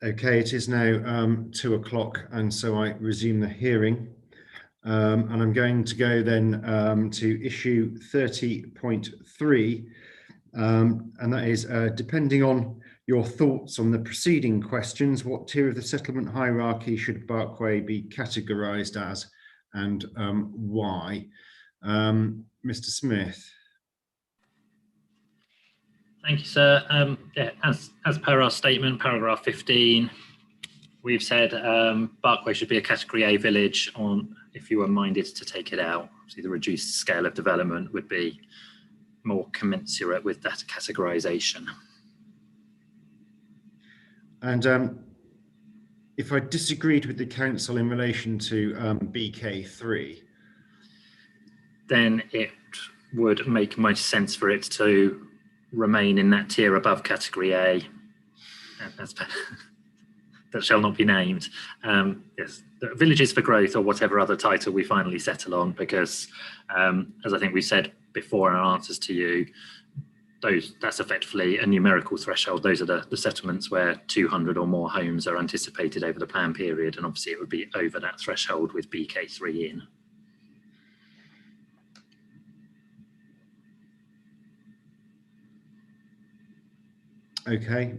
Okay, it is now 2 o'clock, and so I resume the hearing. And I'm going to go then to issue 30.3, and that is depending on your thoughts on the preceding questions, what tier of the settlement hierarchy should Barkway be categorised as, and why? Mr. Smith. Thank you, sir. Yeah, as per our statement, paragraph 15, we've said Barkway should be a category A village if you were minded to take it out. Obviously, the reduced scale of development would be more commensurate with that categorisation. And if I disagreed with the council in relation to BK3, then it would make most sense for it to remain in that tier above category A. That shall not be named. Yes, the villages for growth, or whatever other title we finally settle on, because as I think we said before in our answers to you, that's effectively a numerical threshold. Those are the settlements where 200 or more homes are anticipated over the plan period, and obviously it would be over that threshold with BK3 in. Okay.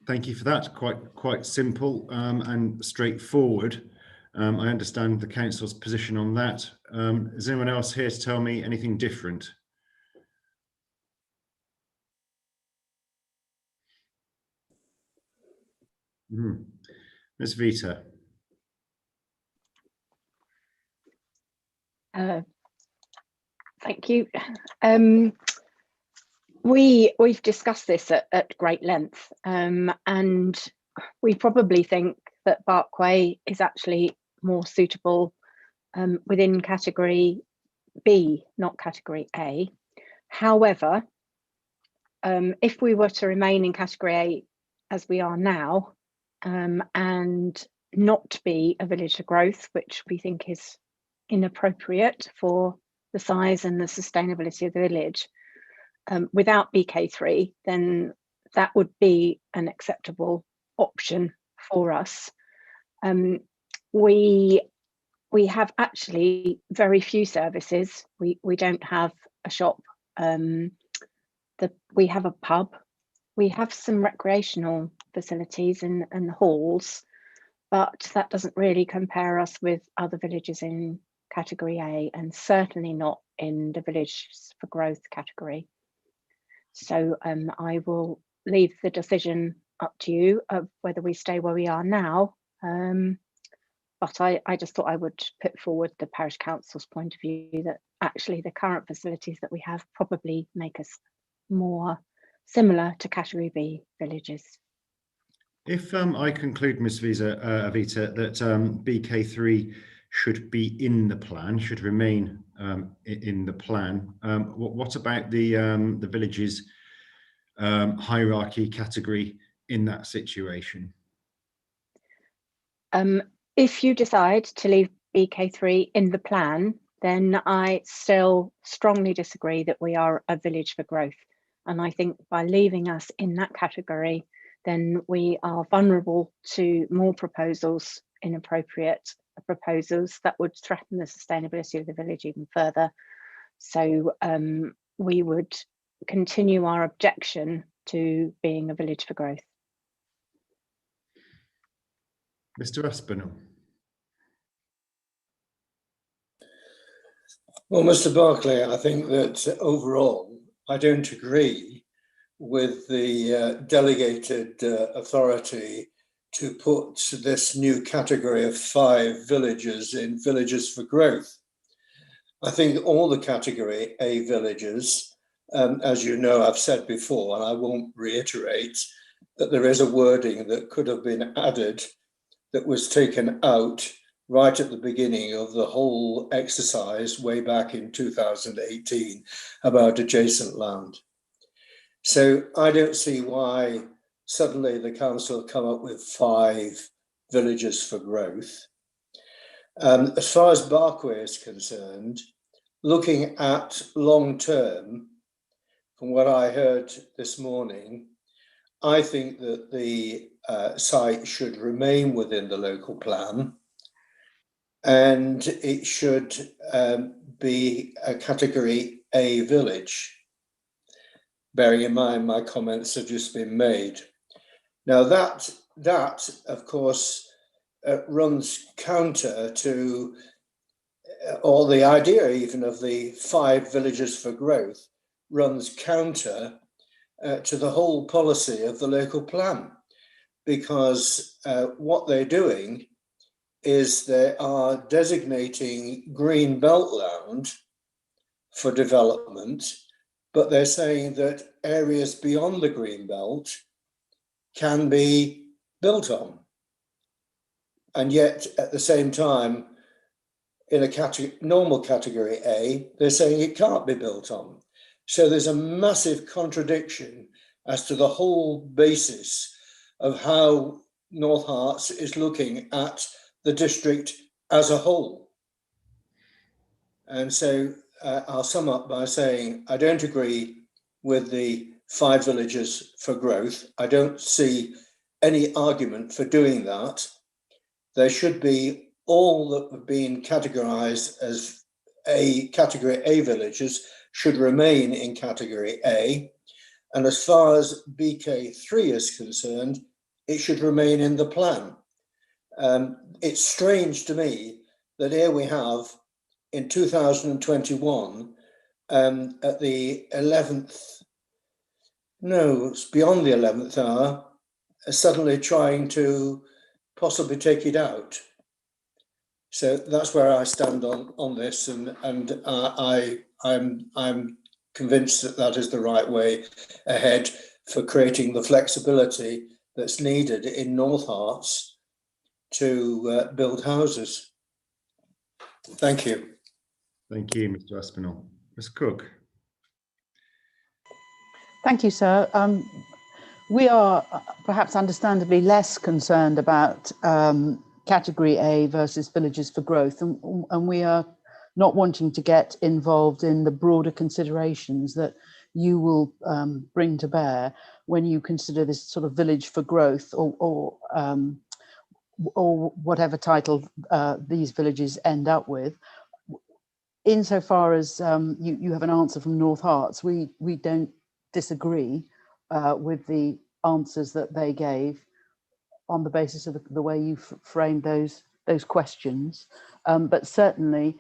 Thank you for that. Quite simple and straightforward. I understand the council's position on that. Is anyone else here to tell me anything different? Ms. Vita. Thank you. We've discussed this at great length, and we probably think that Barkway is actually more suitable within category B, not category A. However, if we were to remain in category A as we are now, and not be a village of growth, which we think is inappropriate for the size and the sustainability of the village, without BK3, then that would be an acceptable option for us. We have actually very few services. We don't have a shop. We have a pub. We have some recreational facilities and halls, but that doesn't really compare us with other villages in category A, and certainly not in the Villages for Growth category. So I will leave the decision up to you of whether we stay where we are now. But I just thought I would put forward the parish council's point of view that actually the current facilities that we have probably make us more similar to category B villages. If I conclude, Ms. Vita, that BK3 should be in the plan, should remain in the plan, what about the villages hierarchy category in that situation? If you decide to leave BK3 in the plan, then I still strongly disagree that we are a village for growth. And I think by leaving us in that category, then we are vulnerable to more proposals, inappropriate proposals that would threaten the sustainability of the village even further. So we would continue our objection to being a village for growth. Mr. Aspinall. Well, Mr. Barclay, I think that overall, I don't agree with the delegated authority to put this new category of 5 villages in villages for growth. I think all the category A villages, as you know, I've said before, and I won't reiterate, that there is a wording that could have been added that was taken out right at the beginning of the whole exercise way back in 2018 about adjacent land. So I don't see why suddenly the council have come up with 5 villages for growth. As far as Barkway is concerned, looking at long term, from what I heard this morning, I think that the site should remain within the local plan, and it should be a category A village, bearing in mind my comments have just been made. Now that of course runs counter to or the idea even of the 5 villages for growth runs counter to the whole policy of the local plan, because what they're doing is they are designating green belt land for development, but they're saying that areas beyond the green belt can be built on. And yet at the same time, in a normal category A, they're saying it can't be built on. So there's a massive contradiction as to the whole basis of how North Herts is looking at the district as a whole. And so I'll sum up by saying I don't agree with the 5 villages for growth. I don't see any argument for doing that. There should be all that have been categorised as a category A villages should remain in category A. And as far as BK3 is concerned, it should remain in the plan. It's strange to me that here we have in 2021 at the 11th, no, it's beyond the 11th hour, suddenly trying to possibly take it out. So that's where I stand on this, and I'm convinced that that is the right way ahead for creating the flexibility that's needed in North Herts to build houses. Thank you. Thank you, Mr. Aspinall. Ms. Cook. Thank you, sir. We are perhaps understandably less concerned about category A versus villages for growth, and we are not wanting to get involved in the broader considerations that you will bring to bear when you consider this sort of village for growth or whatever title these villages end up with. Insofar as you have an answer from North Herts, we don't disagree with the answers that they gave on the basis of the way you framed those questions, but certainly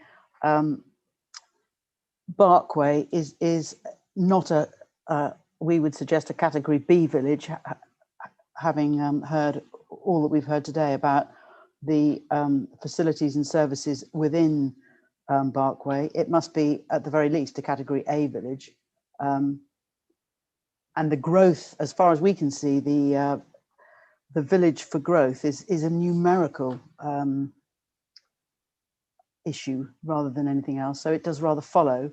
Barkway is not we would suggest a category B village, having heard all that we've heard today about the facilities and services within Barkway. It must be at the very least a category A village, and the growth, as far as we can see, the village for growth is a numerical issue rather than anything else. So it does rather follow,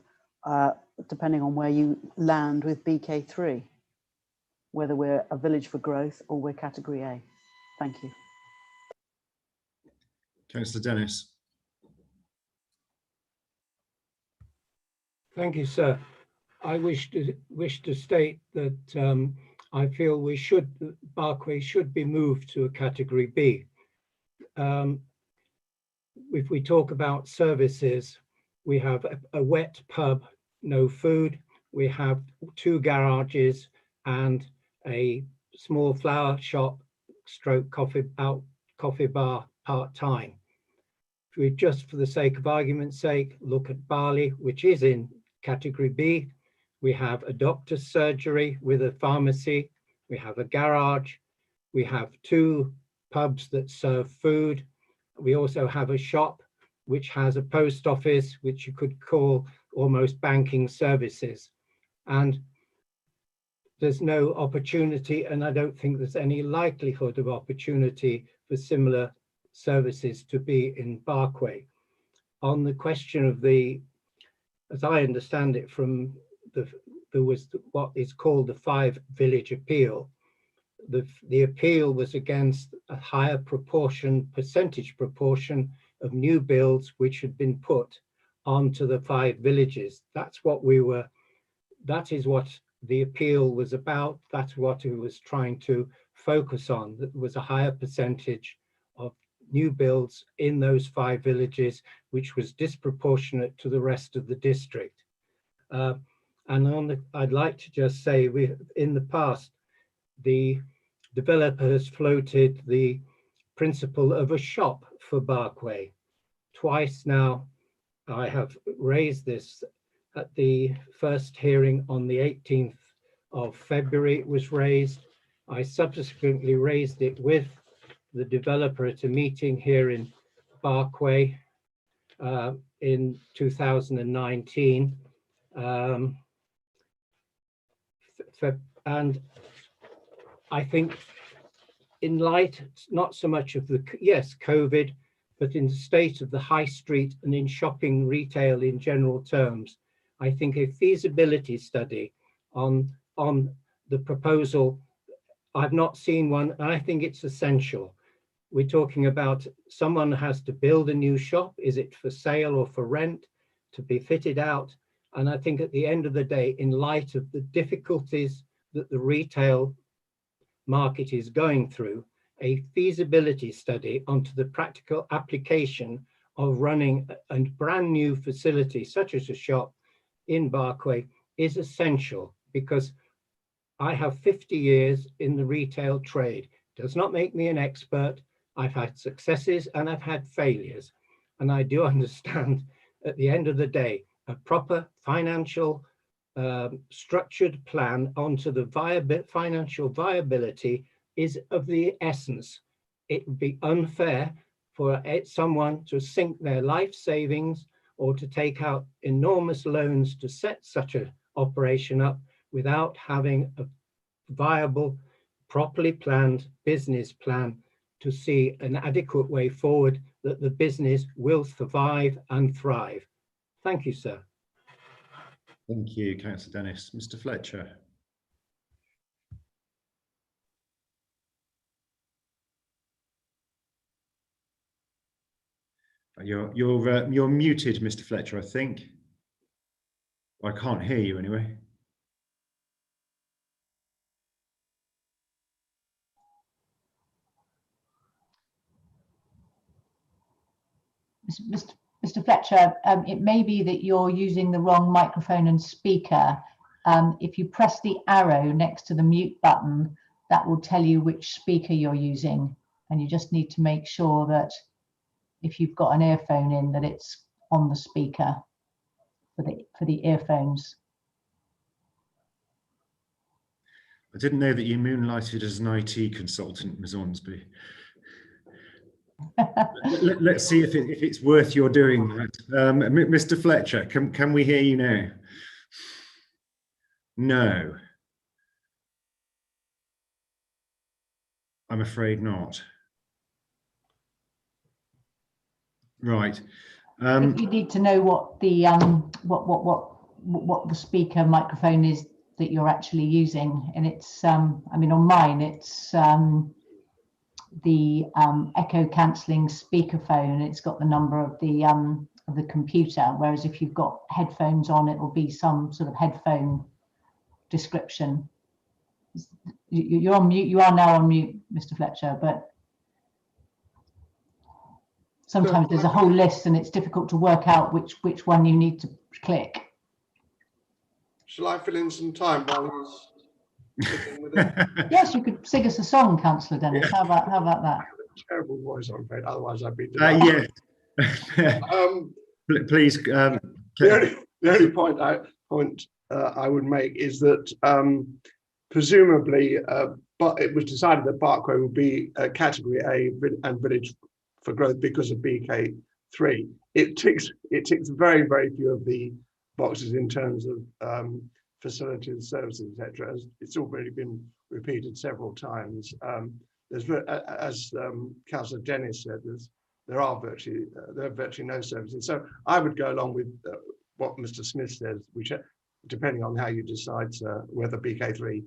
depending on where you land with BK3, whether we're a village for growth or we're category A. Thank you. Councillor Dennis. Thank you, sir. I wish to state that I feel Barkway should be moved to a category B. If we talk about services, we have a wet pub, no food. We have 2 garages and a small flower shop stroke coffee bar part-time. If we just, for the sake of argument's sake, look at Barley, which is in category B, we have a doctor's surgery with a pharmacy, we have a garage, we have 2 pubs that serve food, we also have a shop which has a post office, which you could call almost banking services. And there's no opportunity, and I don't think there's any likelihood of opportunity for similar services to be in Barkway. On the question of as I understand it from there was what is called the 5 village appeal. The appeal was against a higher percentage proportion of new builds which had been put onto the 5 villages. That is what the appeal was about. That's what it was trying to focus on. That was a higher percentage of new builds in those 5 villages, which was disproportionate to the rest of the district. I'd like to just say, in the past, the developer has floated the principle of a shop for Barkway. Twice now, I have raised this. At the first hearing on the 18th of February, it was raised. I subsequently raised it with the developer at a meeting here in Barkway in 2019. And I think in light, not so much of the, yes, COVID, but in the state of the high street and in shopping retail in general terms, I think a feasibility study on the proposal, I've not seen one, and I think it's essential. We're talking about someone has to build a new shop. Is it for sale or for rent, to be fitted out? And I think at the end of the day, in light of the difficulties that the retail market is going through, a feasibility study onto the practical application of running a brand new facility such as a shop in Barkway is essential, because I have 50 years in the retail trade. Does not make me an expert. I've had successes and I've had failures. And I do understand at the end of the day, a proper financial structured plan onto the financial viability is of the essence. It would be unfair for someone to sink their life savings or to take out enormous loans to set such an operation up without having a viable, properly planned business plan to see an adequate way forward that the business will survive and thrive. Thank you, sir. Thank you, Councillor Dennis. Mr. Fletcher. You're muted, Mr. Fletcher, I think. I can't hear you anyway. Mr. Fletcher, it may be that you're using the wrong microphone and speaker. If you press the arrow next to the mute button, that will tell you which speaker you're using. And you just need to make sure that if you've got an earphone in, that it's on the speaker for the earphones. I didn't know that you moonlighted as an IT consultant, Ms. Ormsby. Let's see if it's worth your doing that. Mr. Fletcher, can we hear you now? No. I'm afraid not. Right. You need to know what the what the speaker microphone is that you're actually using, and it's I mean, on mine it's the echo cancelling speakerphone. It's got the number of the computer, whereas if you've got headphones on, it will be some sort of headphone description. You're on mute. You are now on mute, Mr. Fletcher, but sometimes there's a whole list and it's difficult to work out which one you need to click. Shall I fill in some time while he's sitting with it? Yes, you could sing us a song, Councillor Dennis. How about that? I have a terrible voice, I'm afraid. Otherwise, I'd be delighted. Yes. Please. The only point I would make is that presumably, but it was decided that Barkway would be a Category A and Village for Growth because of BK3. It ticks very, very few of the boxes in terms of facilities, services, etc. It's already been repeated several times. There's, as Councillor Dennis said, there are virtually no services. So I would go along with what Mr. Smith says, which, depending on how you decide, sir, whether BK3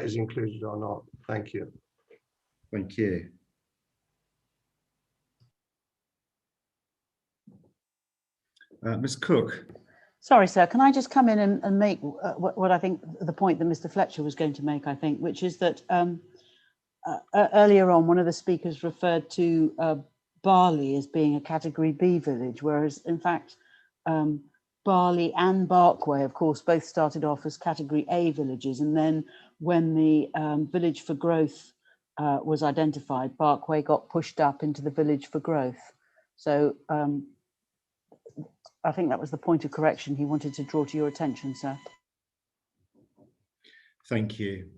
is included or not. Thank you. Thank you. Ms. Cook. Sorry, sir, can I just come in and make what I think the point that Mr. Fletcher was going to make, I think, which is that earlier on, one of the speakers referred to Barley as being a Category B village, whereas in fact, Barley and Barkway, of course, both started off as Category A villages. And then when the Village for Growth was identified, Barkway got pushed up into the Village for Growth. So I think that was the point of correction he wanted to draw to your attention, sir. Thank you.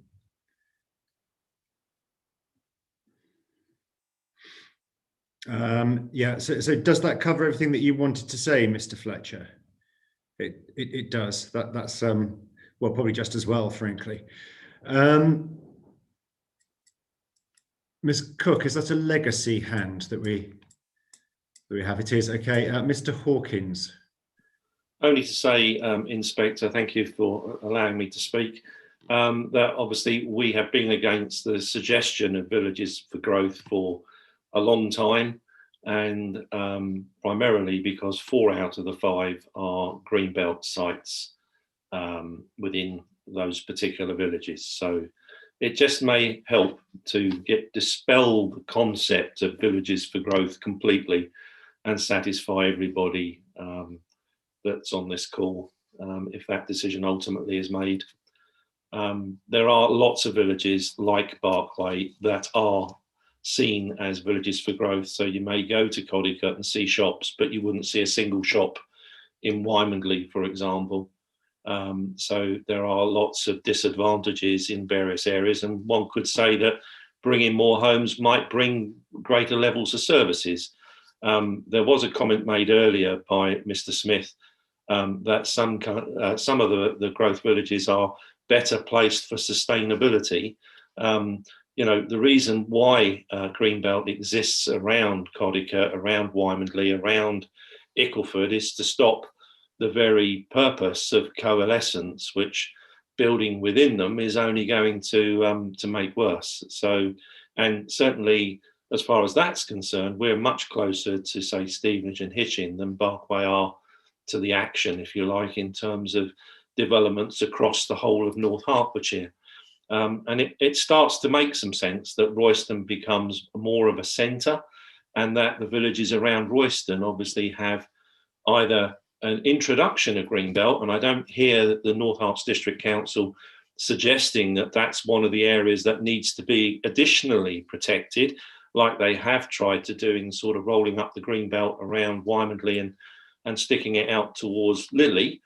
Yeah, so does that cover everything that you wanted to say, Mr. Fletcher? It does. That's well, probably just as well, frankly. Ms. Cook, is that a legacy hand that we have? It is. Okay, Mr. Hawkins. Only to say, Inspector, thank you for allowing me to speak. That obviously we have been against the suggestion of villages for growth for a long time, and primarily because 4 out of the 5 are greenbelt sites within those particular villages. So it just may help to dispel the concept of villages for growth completely and satisfy everybody that's on this call, if that decision ultimately is made. There are lots of villages like Barkway that are seen as villages for growth. So you may go to Codicut and see shops, but you wouldn't see a single shop in Wymondley, for example. So there are lots of disadvantages in various areas, and one could say that bringing more homes might bring greater levels of services. There was a comment made earlier by Mr. Smith that some of the growth villages are better placed for sustainability. You know, the reason why Greenbelt exists around Codicut, around Wymondley, around Ickleford is to stop the very purpose of coalescence, which building within them is only going to make worse. So, and certainly as far as that's concerned, we're much closer to, say, Stevenage and Hitchin than Barkway are to the action, if you like, in terms of developments across the whole of North Hertfordshire. And it starts to make some sense that Royston becomes more of a centre, and that the villages around Royston obviously have either an introduction of Greenbelt, and I don't hear the North Herts District Council suggesting that that's one of the areas that needs to be additionally protected, like they have tried to do in sort of rolling up the Greenbelt around Wymondley and sticking it out towards Lilly.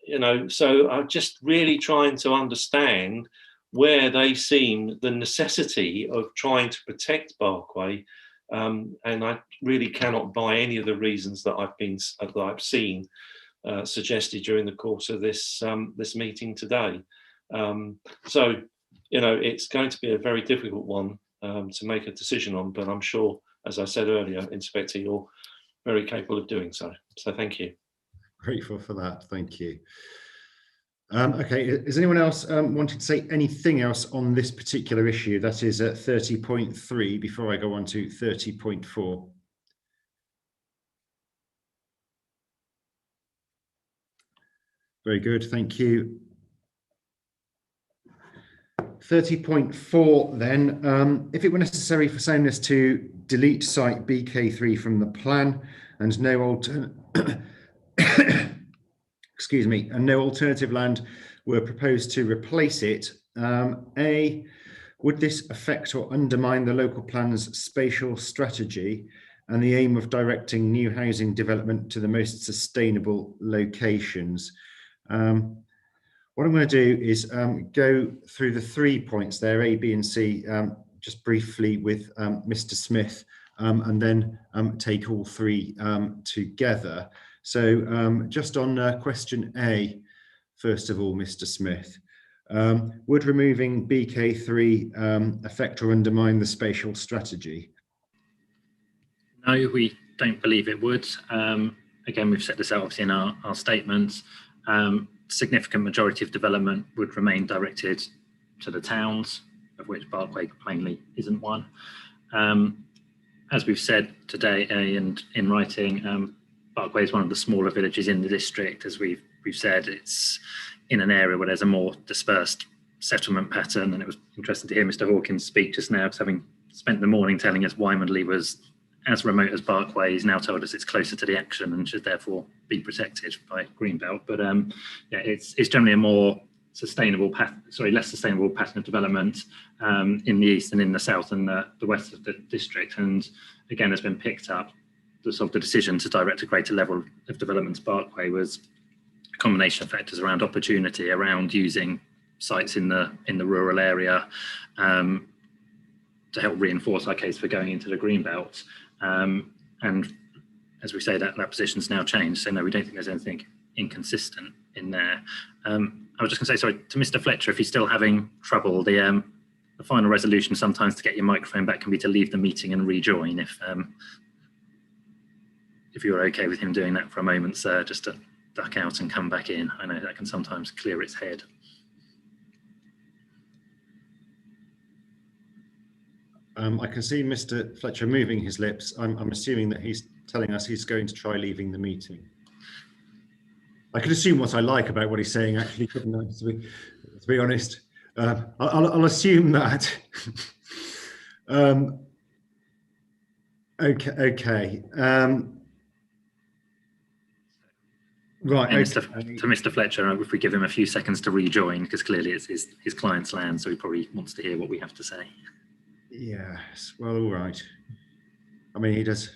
You know, so I'm just really trying to understand where they seem the necessity of trying to protect Barkway, and I really cannot buy any of the reasons that I've seen suggested during the course of this meeting today. So, you know, it's going to be a very difficult one to make a decision on, but I'm sure, as I said earlier, Inspector, you're very capable of doing so. So thank you. Grateful for that. Thank you. Okay, is anyone else wanting to say anything else on this particular issue? That is at 30.3 before I go on to 30.4. Very good, thank you. 30.4 then, if it were necessary for soundness to delete site BK3 from the plan and no alternative land were proposed to replace it, A, would this affect or undermine the local plan's spatial strategy and the aim of directing new housing development to the most sustainable locations? What I'm going to do is go through the 3 points there, A, B, and C, just briefly with Mr. Smith, and then take all 3 together. So just on question A, first of all, Mr. Smith, would removing BK3 affect or undermine the spatial strategy? No, we don't believe it would. Again, we've set this out obviously in our statements. Significant majority of development would remain directed to the towns, of which Barkway plainly isn't one. As we've said today and in writing, Barkway is one of the smaller villages in the district. As we've said, it's in an area where there's a more dispersed settlement pattern, and it was interesting to hear Mr. Hawkins speak just now, because having spent the morning telling us Wymondley was as remote as Barkway, he's now told us it's closer to the action and should therefore be protected by Greenbelt. But yeah, it's generally a more sustainable less sustainable pattern of development in the east and in the south and the west of the district. And again, has been picked up. The decision to direct a greater level of development to Barkway was a combination of factors around opportunity, around using sites in the rural area to help reinforce our case for going into the Greenbelt. And as we say, that position's now changed. So no, we don't think there's anything inconsistent in there. I was just going to say, sorry, to Mr. Fletcher, if he's still having trouble, the final resolution sometimes to get your microphone back can be to leave the meeting and rejoin. If you're okay with him doing that for a moment, sir, just to duck out and come back in. I know that can sometimes clear its head. I can see Mr. Fletcher moving his lips. I'm assuming that he's telling us he's going to try leaving the meeting. I can assume what I like about what he's saying, actually, couldn't I, to be honest. I'll assume that. Okay. Right. Okay. To Mr. Fletcher, if we give him a few seconds to rejoin, because clearly it's his client's land, so he probably wants to hear what we have to say. Yes, well, all right. I mean, he does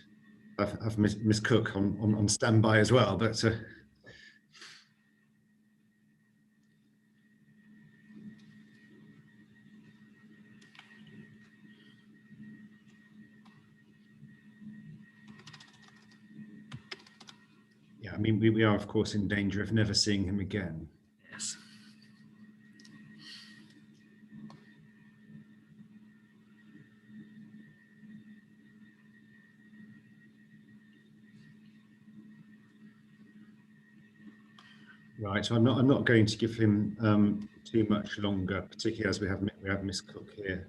have Miss Cook on standby as well, but yeah, I mean, we are, of course, in danger of never seeing him again. Yes. Right, so I'm not going to give him too much longer, particularly as we have Miss Cook here.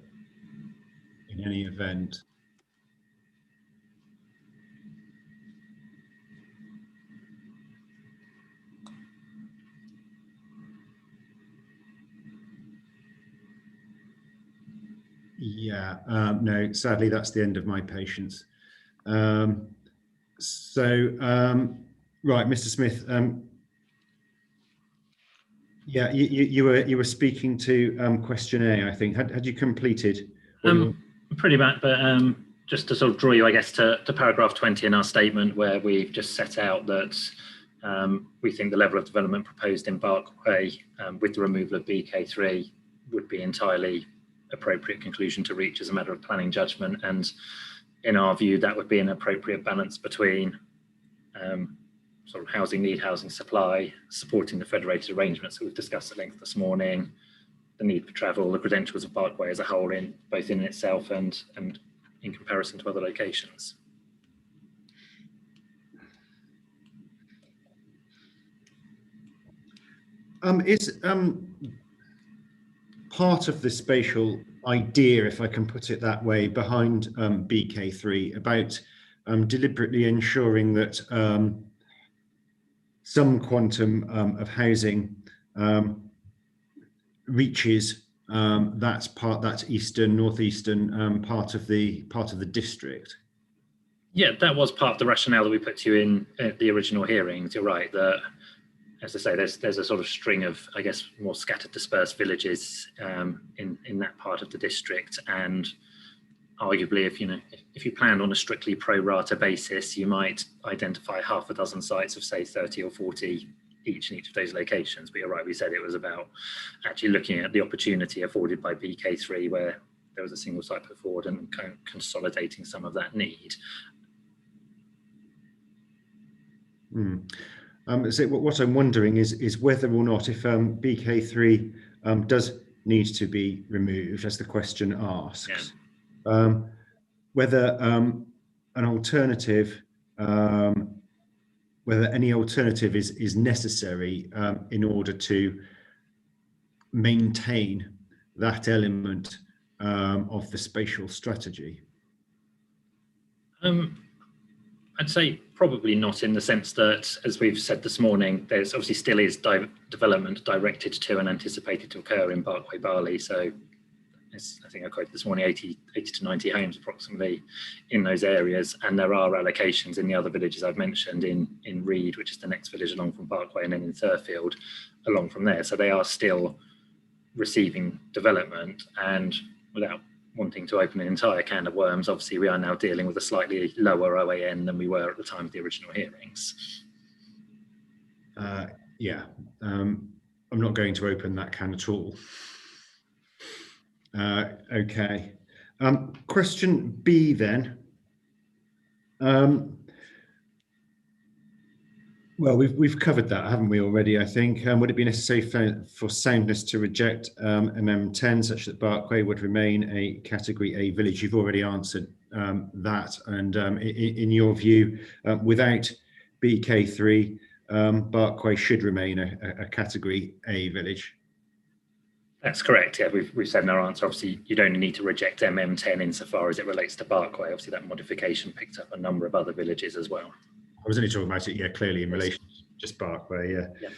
In any event. Yeah, no, sadly, that's the end of my patience. Right, Mr. Smith. Yeah, you were speaking to question A, I think. Had you completed? Pretty much, but just to sort of draw you, I guess, to paragraph 20 in our statement, where we've just set out that we think the level of development proposed in Barkway with the removal of BK3 would be entirely appropriate conclusion to reach as a matter of planning judgment. And in our view, that would be an appropriate balance between sort of housing need, housing supply, supporting the federated arrangements that we've discussed at length this morning, the need for travel, the credentials of Barkway as a whole, in both in itself and in comparison to other locations. Is part of the spatial idea, if I can put it that way, behind BK3 about deliberately ensuring that some quantum of housing reaches that northeastern part of the district? Yeah, that was part of the rationale that we put to you in at the original hearings. You're right that, as I say, there's a sort of string of, I guess, more scattered, dispersed villages in that part of the district, and arguably, if you planned on a strictly pro rata basis, you might identify half a dozen sites of, say, 30 or 40 each in each of those locations. But you're right, we said it was about actually looking at the opportunity afforded by BK3, where there was a single site put forward, and kind of consolidating some of that need. So what I'm wondering is whether or not, if BK3 does need to be removed, as the question asks, whether an alternative, whether any alternative is necessary in order to maintain that element of the spatial strategy. I'd say probably not, in the sense that, as we've said this morning, there's obviously still is development directed to and anticipated to occur in Barkway Barley. So I think I quoted this morning 80 to 90 homes approximately in those areas. And there are allocations in the other villages I've mentioned, in Reed, which is the next village along from Barkway, and then in Thurfield along from there. So they are still receiving development, and without wanting to open an entire can of worms, obviously we are now dealing with a slightly lower OAN than we were at the time of the original hearings. Yeah, I'm not going to open that can at all. Okay. Question B then. Well, we've covered that, haven't we, already, I think. Would it be necessary for soundness to reject Amendment 10 such that Barkway would remain a Category A village? You've already answered that. And in your view, without BK3, Barkway should remain a Category A village? That's correct. Yeah, we've said in our answer, obviously, you'd only need to reject MM10 insofar as it relates to Barkway. Obviously, that modification picked up a number of other villages as well. I was only talking about it, yeah, clearly in relation to just Barkway, yeah. Yeah.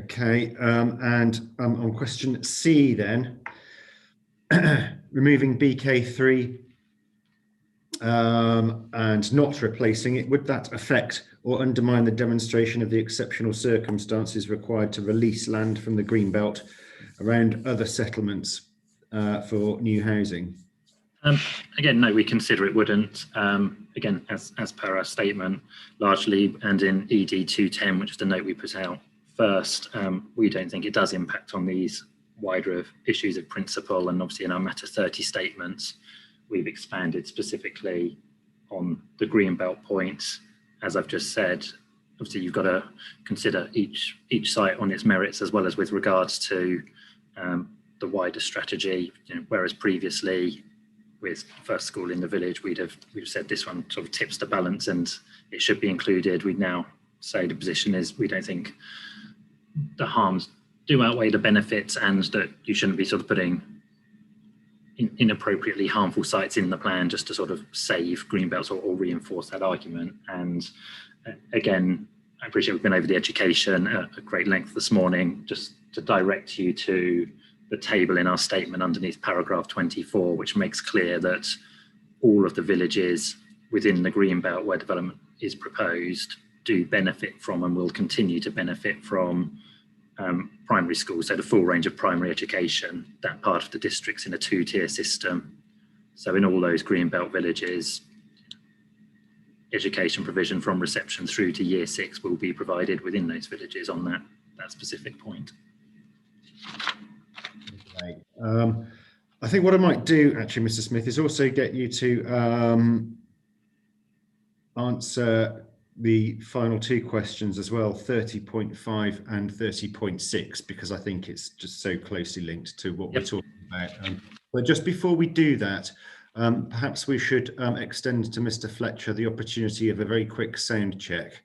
Okay, and on question C then, removing BK3 and not replacing it, would that affect or undermine the demonstration of the exceptional circumstances required to release land from the Greenbelt around other settlements for new housing? Again, no, we consider it wouldn't. Again, as per our statement, largely, and in ED 210, which is the note we put out first, we don't think it does impact on these wider issues of principle. And obviously in our Matter 30 statements, we've expanded specifically on the Greenbelt points. As I've just said, obviously you've got to consider each site on its merits, as well as with regards to the wider strategy. You know, whereas previously with first school in the village, we've said this one sort of tips the balance and it should be included. We now say the position is we don't think the harms do outweigh the benefits, and that you shouldn't be sort of putting inappropriately harmful sites in the plan just to sort of save greenbelts or reinforce that argument. And again, I appreciate we've been over the education at great length this morning. Just to direct you to the table in our statement underneath paragraph 24, which makes clear that all of the villages within the Greenbelt where development is proposed do benefit from and will continue to benefit from primary schools. So the full range of primary education, that part of the district's in a two-tier system. So in all those Greenbelt villages, education provision from reception through to year 6 will be provided within those villages on that specific point. Okay. I think what I might do, actually, Mr. Smith, is also get you to answer the final 2 questions as well, 30.5 and 30.6, because I think it's just so closely linked to what we're talking about. But just before we do that, perhaps we should extend to Mr. Fletcher the opportunity of a very quick sound check.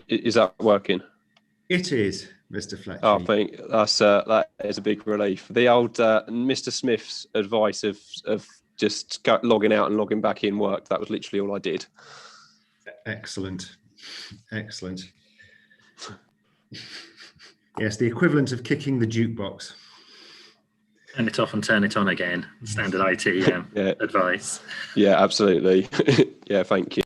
Is that working? It is, Mr. Fletcher. Oh, I think that is a big relief. The old Mr. Smith's advice of just logging out and logging back in worked. That was literally all I did. Excellent. Excellent. Yes, the equivalent of kicking the jukebox. Turn it off and turn it on again. Standard IT yeah. advice. Yeah, absolutely. Yeah, thank you.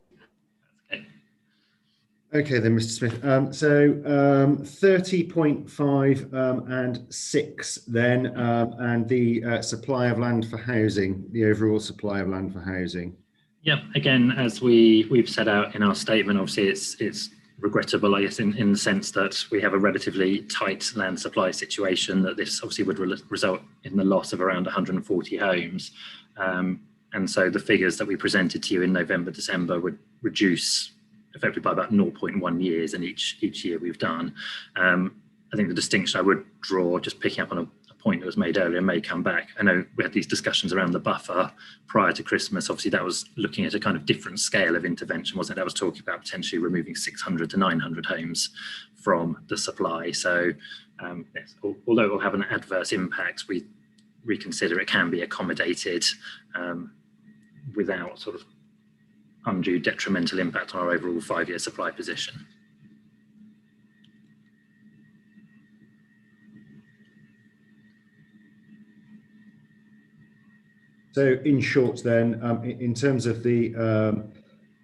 Okay then, Mr. Smith. So 30.5 and 6 then, and the supply of land for housing, the overall supply of land for housing. Yeah, again, as we've set out in our statement, obviously it's regrettable, I guess, in the sense that we have a relatively tight land supply situation, that this obviously would result in the loss of around 140 homes. And so the figures that we presented to you in November, December would reduce effectively by about 0.1 years in each year we've done. I think the distinction I would draw, just picking up on a point that was made earlier, may come back. I know we had these discussions around the buffer prior to Christmas. Obviously, that was looking at a kind of different scale of intervention, wasn't it? That was talking about potentially removing 600 to 900 homes from the supply. So yes, although it will have an adverse impact, we reconsider, it can be accommodated without sort of undue detrimental impact on our overall 5-year supply position. So in short then, in terms of the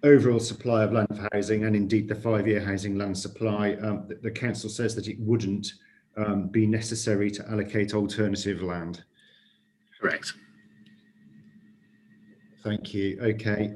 overall supply of land for housing and indeed the 5-year housing land supply, the council says that it wouldn't be necessary to allocate alternative land. Correct. Thank you. Okay.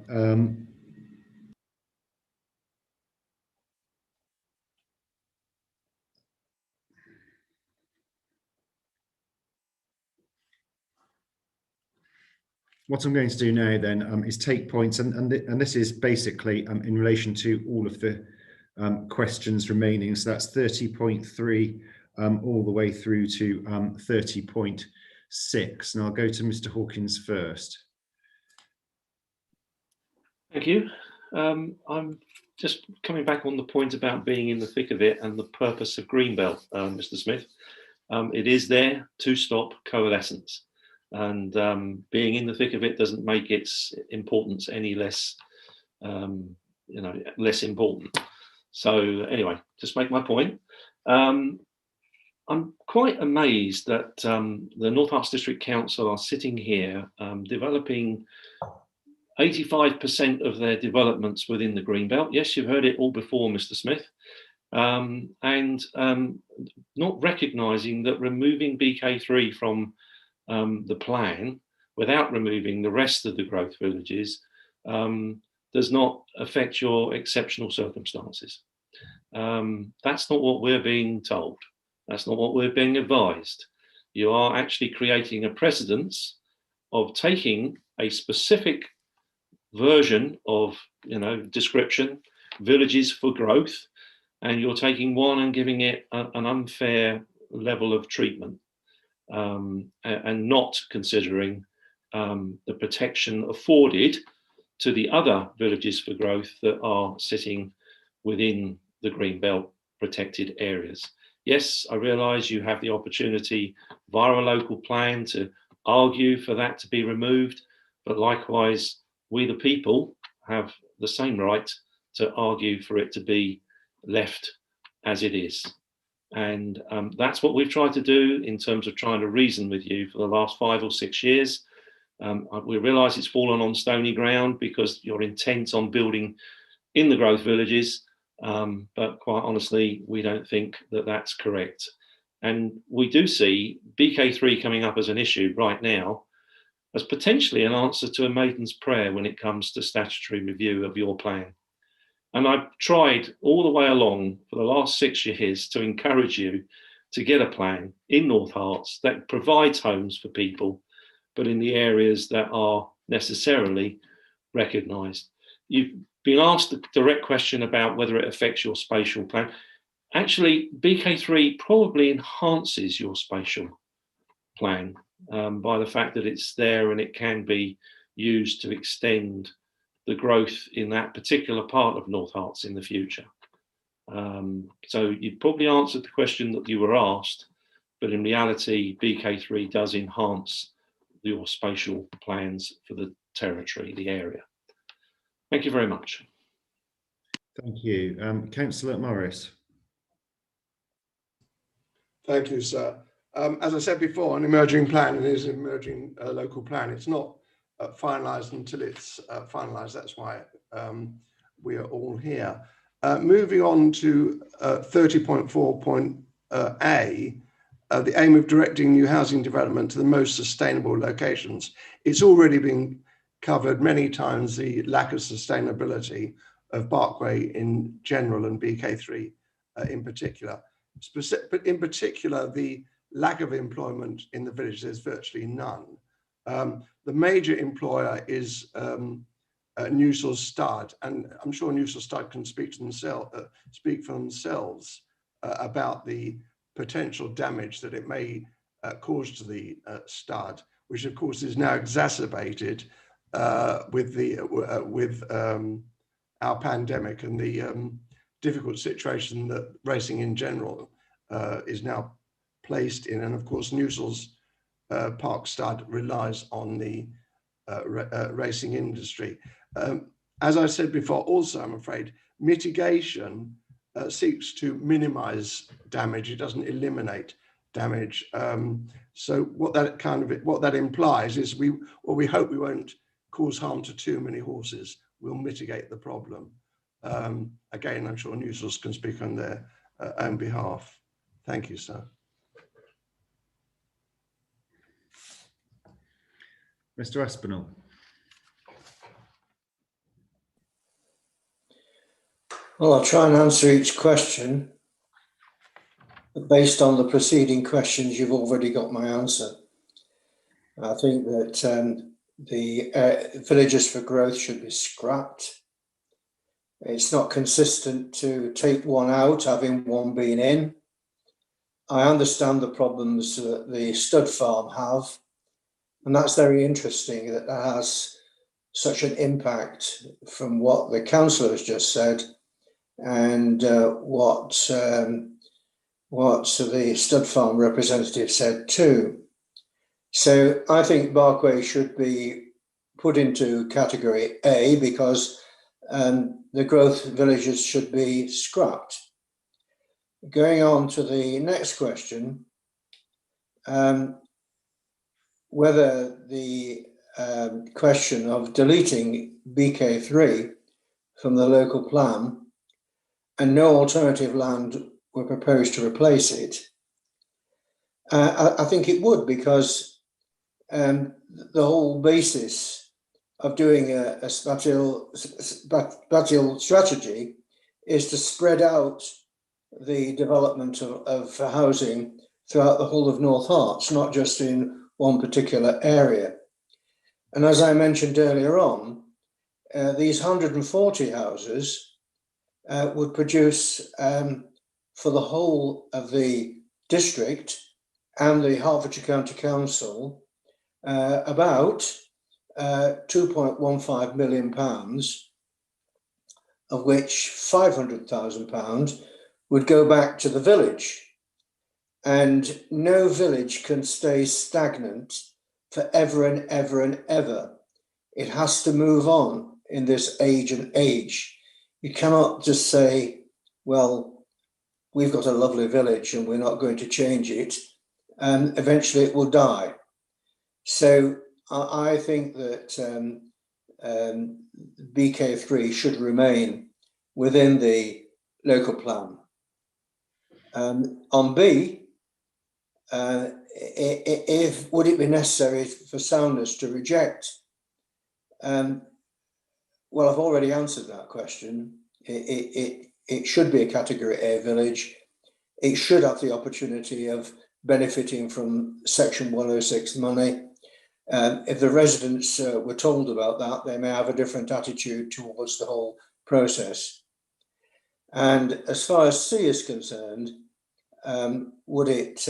What I'm going to do now then is take points, and this is basically in relation to all of the questions remaining. So that's 30.3 all the way through to 30.6. And I'll go to Mr. Hawkins first. Thank you. I'm just coming back on the point about being in the thick of it and the purpose of Greenbelt, Mr. Smith. It is there to stop coalescence. And being in the thick of it doesn't make its importance any less, less important. So anyway, just make my point. I'm quite amazed that the North Herts District Council are sitting here developing 85% of their developments within the Greenbelt. Yes, you've heard it all before, Mr. Smith. And not recognising that removing BK3 from the plan without removing the rest of the growth villages does not affect your exceptional circumstances. That's not what we're being told. That's not what we're being advised. You are actually creating a precedence of taking a specific version of, description, villages for growth, and you're taking one and giving it an unfair level of treatment. And not considering the protection afforded to the other villages for growth that are sitting within the Greenbelt protected areas. Yes, I realise you have the opportunity via a local plan to argue for that to be removed, but likewise, we the people have the same right to argue for it to be left as it is. And that's what we've tried to do in terms of trying to reason with you for the last 5 or 6 years. We realise it's fallen on stony ground because you're intent on building in the growth villages, but quite honestly, we don't think that that's correct. And we do see BK3 coming up as an issue right now as potentially an answer to a maiden's prayer when it comes to statutory review of your plan. And I've tried all the way along for the last 6 years to encourage you to get a plan in North Herts that provides homes for people, but in the areas that are necessarily recognised. You've been asked the direct question about whether it affects your spatial plan. Actually, BK3 probably enhances your spatial plan by the fact that it's there and it can be used to extend the growth in that particular part of North Herts in the future. So you probably answered the question that you were asked, but in reality, BK3 does enhance your spatial plans for the territory, the area. Thank you very much. Thank you. Councillor Morris. Thank you, sir. As I said before, an emerging plan is an emerging local plan. It's not finalised until it's finalised. That's why we are all here. Moving on to 30.4.A, the aim of directing new housing development to the most sustainable locations. It's already been covered many times, the lack of sustainability of Barkway in general and BK3 in particular. But in particular, the lack of employment in the village, there's virtually none. The major employer is Newsall Stud, and I'm sure Newsall Stud can speak for themselves about the potential damage that it may cause to the stud, which of course is now exacerbated with our pandemic and the difficult situation that racing in general is now placed in. And of course, Newsall's Parkstud relies on the racing industry. As I said before, also, I'm afraid, mitigation seeks to minimize damage. It doesn't eliminate damage. So what that implies is we hope we won't cause harm to too many horses. We'll mitigate the problem. Again, I'm sure Newsource can speak on their own behalf. Thank you, sir. Mr. Aspinall. Well, I'll try and answer each question. Based on the preceding questions, you've already got my answer. I think that the Villages for Growth should be scrapped. It's not consistent to take one out, having one been in. I understand the problems that the stud farm have, and that's very interesting that has such an impact from what the councillor has just said and what the stud farm representative said too. So I think Barkway should be put into category A because the growth villages should be scrapped. Going on to the next question, whether the question of deleting BK3 from the local plan and no alternative land were proposed to replace it, I think it would, because the whole basis of doing a spatial strategy is to spread out the development of housing throughout the whole of North Herts, not just in one particular area. And as I mentioned earlier on, these 140 houses would produce for the whole of the district and the Hertfordshire County Council about £2.15 million, of which £500,000 would go back to the village. And no village can stay stagnant forever and ever and ever. It has to move on in this age and age. You cannot just say, well, we've got a lovely village and we're not going to change it, and eventually it will die. So I think that BK3 should remain within the local plan. On B, would it be necessary for soundness to reject? Well, I've already answered that question. It should be a category A village. It should have the opportunity of benefiting from Section 106 money. If the residents were told about that, they may have a different attitude towards the whole process. And as far as C is concerned, would it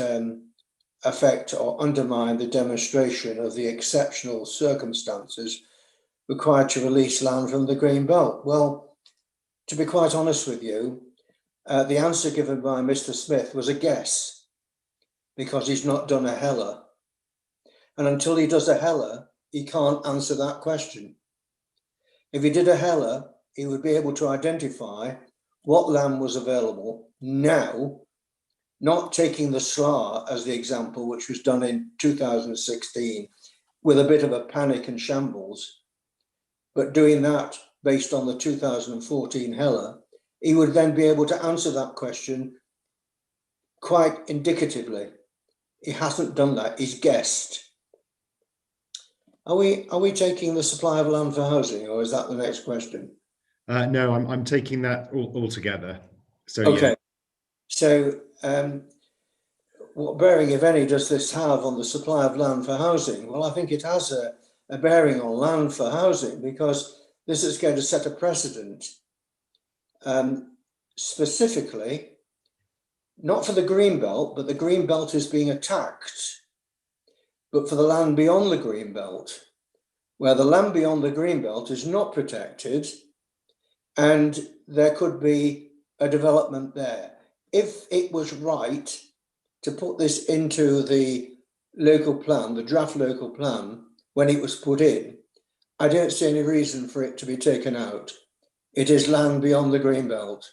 affect or undermine the demonstration of the exceptional circumstances required to release land from the green belt? Well, to be quite honest with you, the answer given by Mr. Smith was a guess, because he's not done a HELA. And until he does a HELA, he can't answer that question. If he did a HELA, he would be able to identify what land was available now, not taking the SLAR as the example, which was done in 2016 with a bit of a panic and shambles, but doing that based on the 2014 HELA, he would then be able to answer that question quite indicatively. He hasn't done that, he's guessed. Are we taking the supply of land for housing, or is that the next question? No, I'm taking that all together. So okay. Yeah. So what bearing, if any, does this have on the supply of land for housing? Well, I think it has a bearing on land for housing, because this is going to set a precedent, specifically, not for the green belt, but the green belt is being attacked, but for the land beyond the green belt, where the land beyond the green belt is not protected, and there could be a development there. If it was right to put this into the local plan, the draft local plan, when it was put in, I don't see any reason for it to be taken out. It is land beyond the green belt.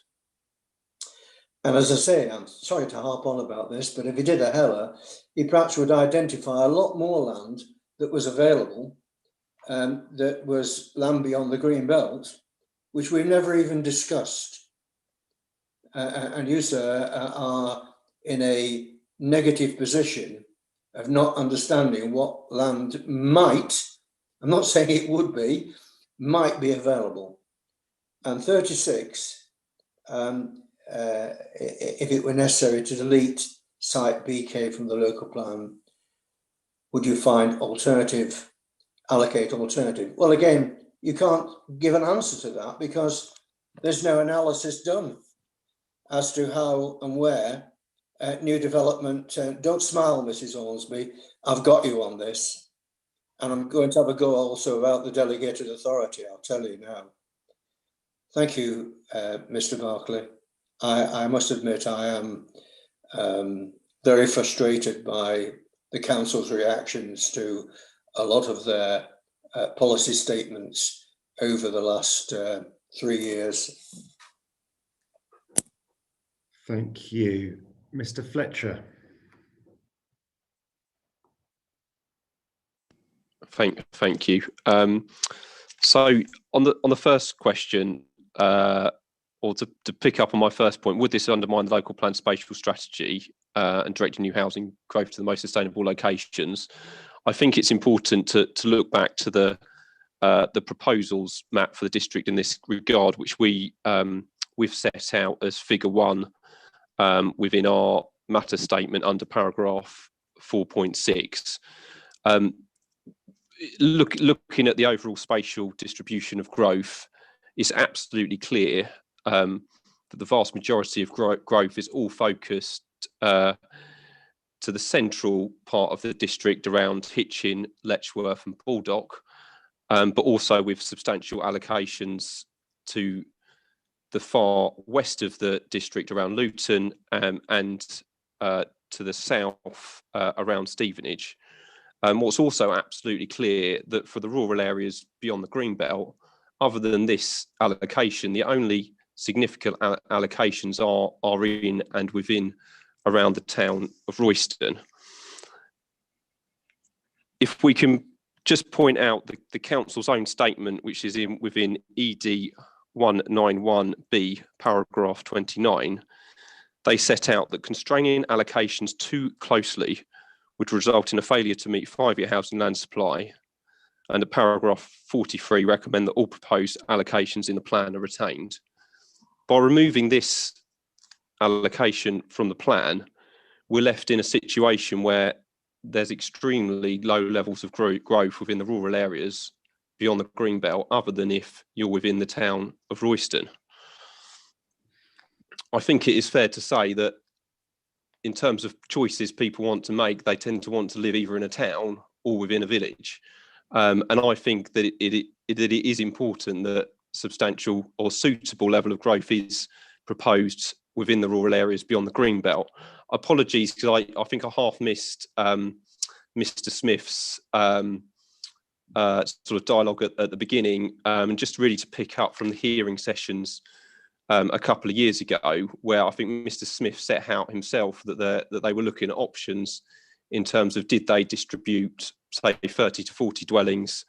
And as I say, I'm sorry to harp on about this, but if he did a Heller, he perhaps would identify a lot more land that was available, that was land beyond the green belt, which we've never even discussed. And you, sir, are in a negative position of not understanding what land might, I'm not saying it would be, might be available. And 36, if it were necessary to delete site BK from the local plan, would you find alternative, allocate alternative? Well, again, you can't give an answer to that because there's no analysis done as to how and where new development, don't smile, Mrs. Hornsby, I've got you on this. And I'm going to have a go also about the delegated authority, I'll tell you now. Thank you, Mr. Barclay. I must admit I am very frustrated by the council's reactions to a lot of their policy statements over the last 3 years. Thank you. Mr. Fletcher. Thank you. So on the first question, or to pick up on my first point, would this undermine the local plan spatial strategy and directing new housing growth to the most sustainable locations? I think it's important to look back to the proposals map for the district in this regard, which we've set out as figure 1 within our matter statement under paragraph 4.6. Looking at the overall spatial distribution of growth, it's absolutely clear that the vast majority of growth is all focused to the central part of the district around Hitchin, Letchworth and Baldock, but also with substantial allocations to the far west of the district around Luton and to the south around Stevenage. What's also absolutely clear that for the rural areas beyond the green belt, other than this allocation, the only significant allocations are in and within around the town of Royston. If we can just point out the council's own statement, which is within ED 191B, paragraph 29, they set out that constraining allocations too closely would result in a failure to meet 5-year housing land supply. And at paragraph 43, recommend that all proposed allocations in the plan are retained. By removing this allocation from the plan, we're left in a situation where there's extremely low levels of growth within the rural areas beyond the green belt, other than if you're within the town of Royston. I think it is fair to say that in terms of choices people want to make, they tend to want to live either in a town or within a village. And I think that it is important that substantial or suitable level of growth is proposed within the rural areas beyond the green belt. Apologies, because I think I half missed Mr. Smith's sort of dialogue at the beginning, and just really to pick up from the hearing sessions a couple of years ago, where I think Mr. Smith set out himself that they were looking at options in terms of did they distribute, say, 30 to 40 dwellings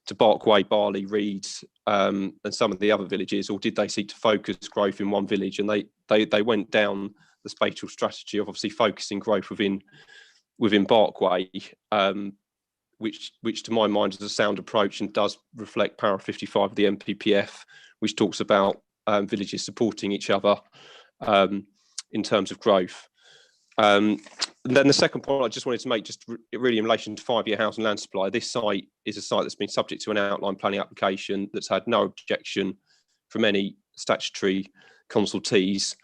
to Barkway, Barley, Reed, and some of the other villages, or did they seek to focus growth in one village? And they went down the spatial strategy of obviously focusing growth within Barkway, which to my mind is a sound approach and does reflect para 55 of the MPPF, which talks about villages supporting each other in terms of growth. And then the second point I just wanted to make, just really in relation to 5-year housing land supply, this site is a site that's been subject to an outline planning application that's had no objection from any statutory consultees.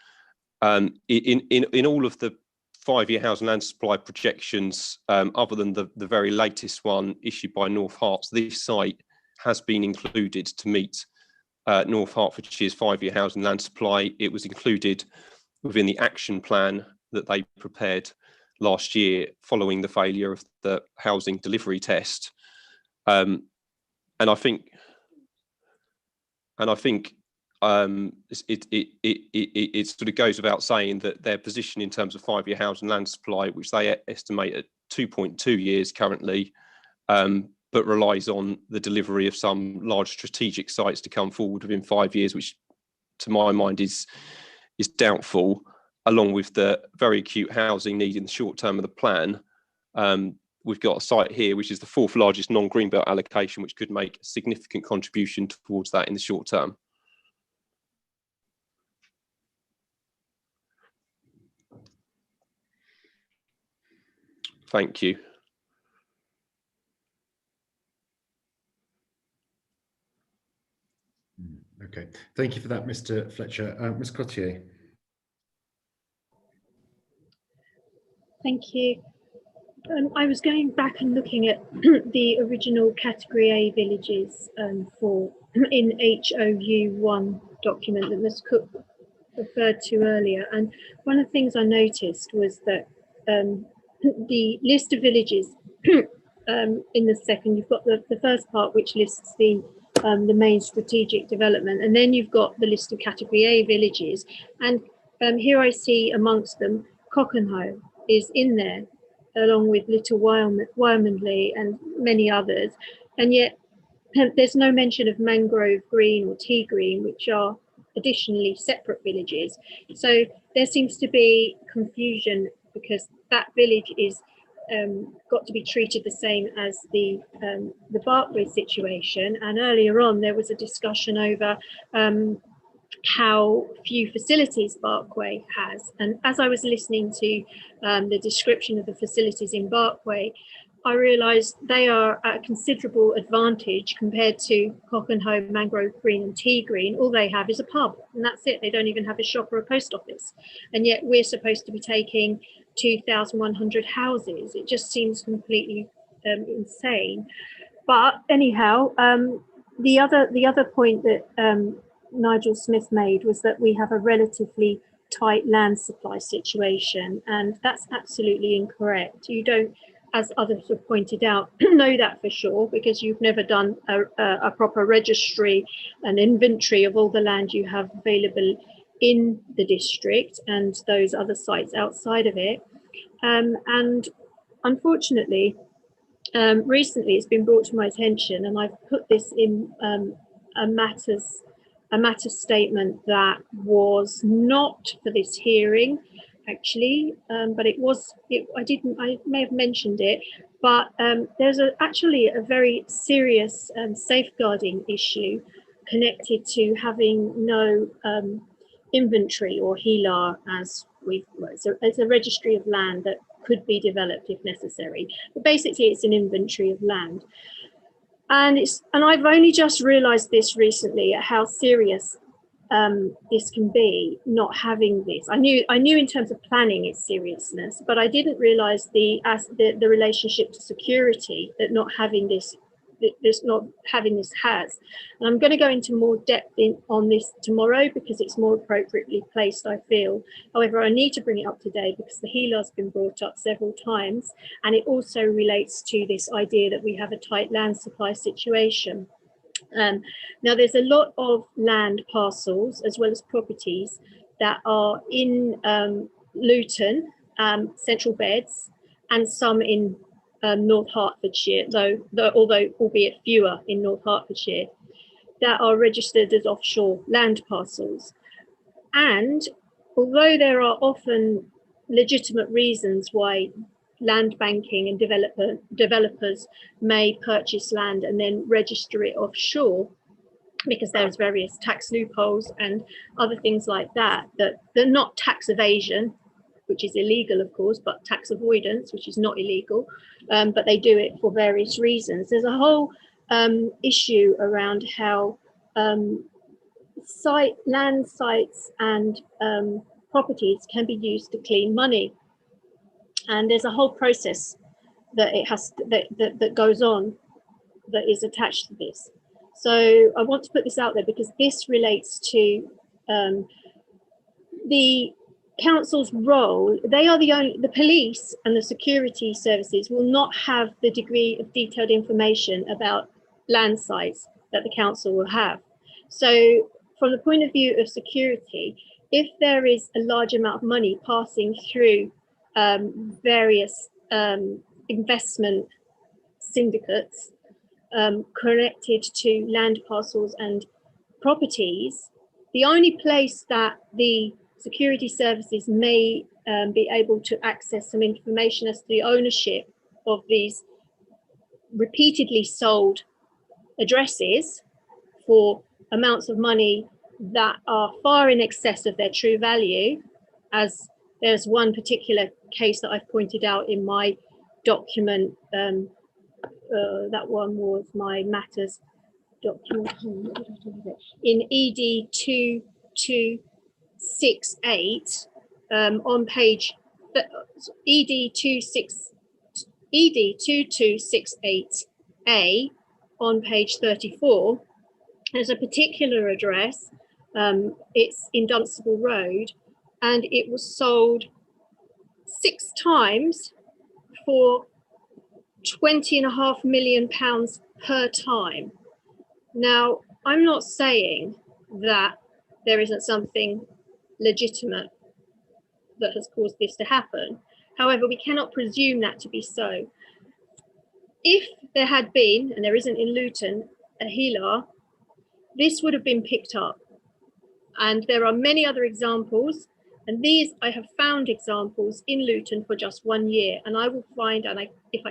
In all of the 5-year housing land supply projections, other than the very latest one issued by North Herts, this site has been included to meet North Hertfordshire's 5-year housing land supply. It was included within the action plan that they prepared last year following the failure of the housing delivery test. And I think it sort of goes without saying that their position in terms of 5-year housing land supply, which they estimate at 2.2 years currently, but relies on the delivery of some large strategic sites to come forward within 5 years, which to my mind is doubtful, along with the very acute housing need in the short term of the plan. We've got a site here, which is the 4th largest non-greenbelt allocation, which could make a significant contribution towards that in the short term. Thank you. Okay, thank you for that, Mr. Fletcher. Ms. Cottier. Thank you. I was going back and looking at the original Category A villages in HOU1 document that Ms. Cook referred to earlier, and one of the things I noticed was that the list of villages in the second, you've got the first part which lists the main strategic development, and then you've got the list of Category A villages, and here I see amongst them Cockenhoe is in there, along with Little Wymondley and many others, and yet there's no mention of Mangrove Green or Tea Green, which are additionally separate villages. So there seems to be confusion because that village is got to be treated the same as the Barkway situation. And earlier on, there was a discussion over how few facilities Barkway has. And as I was listening to the description of the facilities in Barkway, I realised they are at a considerable advantage compared to Cockenhoe, Mangrove Green and Tea Green. All they have is a pub, and that's it. They don't even have a shop or a post office. And yet we're supposed to be taking 2,100 houses. It just seems completely insane. But anyhow, the other point that Nigel Smith made was that we have a relatively tight land supply situation, and that's absolutely incorrect. You don't, as others have pointed out, know that for sure because you've never done a proper registry, an inventory of all the land you have available in the district and those other sites outside of it. And unfortunately, recently it's been brought to my attention, and I've put this in a matter statement that was not for this hearing, actually, but I may have mentioned it, but there's actually a very serious safeguarding issue connected to having no inventory or HELAR, as it's a registry of land that could be developed if necessary, but basically it's an inventory of land. And I've only just realised this recently at how serious this can be, not having this. I knew in terms of planning its seriousness, but I didn't realise the relationship to security that not having this has. And I'm going to go into more depth on this tomorrow because it's more appropriately placed, I feel. However, I need to bring it up today because the HELA's been brought up several times, and it also relates to this idea that we have a tight land supply situation. Now, there's a lot of land parcels as well as properties that are in Luton, Central Beds, and some in North Hertfordshire, although albeit fewer in North Hertfordshire, that are registered as offshore land parcels. And although there are often legitimate reasons why land banking and developers may purchase land and then register it offshore, because there's various tax loopholes and other things like that, that they're not tax evasion, which is illegal, of course, but tax avoidance, which is not illegal, but they do it for various reasons. There's a whole issue around how land sites and properties can be used to clean money. And there's a whole process that that goes on that is attached to this. So I want to put this out there because this relates to the council's role, they are the police and the security services will not have the degree of detailed information about land sites that the council will have. So from the point of view of security, if there is a large amount of money passing through various investment syndicates connected to land parcels and properties, the only place that the security services may be able to access some information as to the ownership of these repeatedly sold addresses for amounts of money that are far in excess of their true value, as there's one particular case that I've pointed out in my document. That one was my matters document in ED 2268 on page ED 2268A on page 34. There's a particular address. It's in Dunstable Road, and it was sold 6 times for £20.5 million per time. Now, I'm not saying that there isn't something legitimate that has caused this to happen. However, we cannot presume that to be so. If there had been, and there isn't in Luton, a HELAR, this would have been picked up. And there are many other examples, and these I have found examples in Luton for just 1 year, and I will find, and if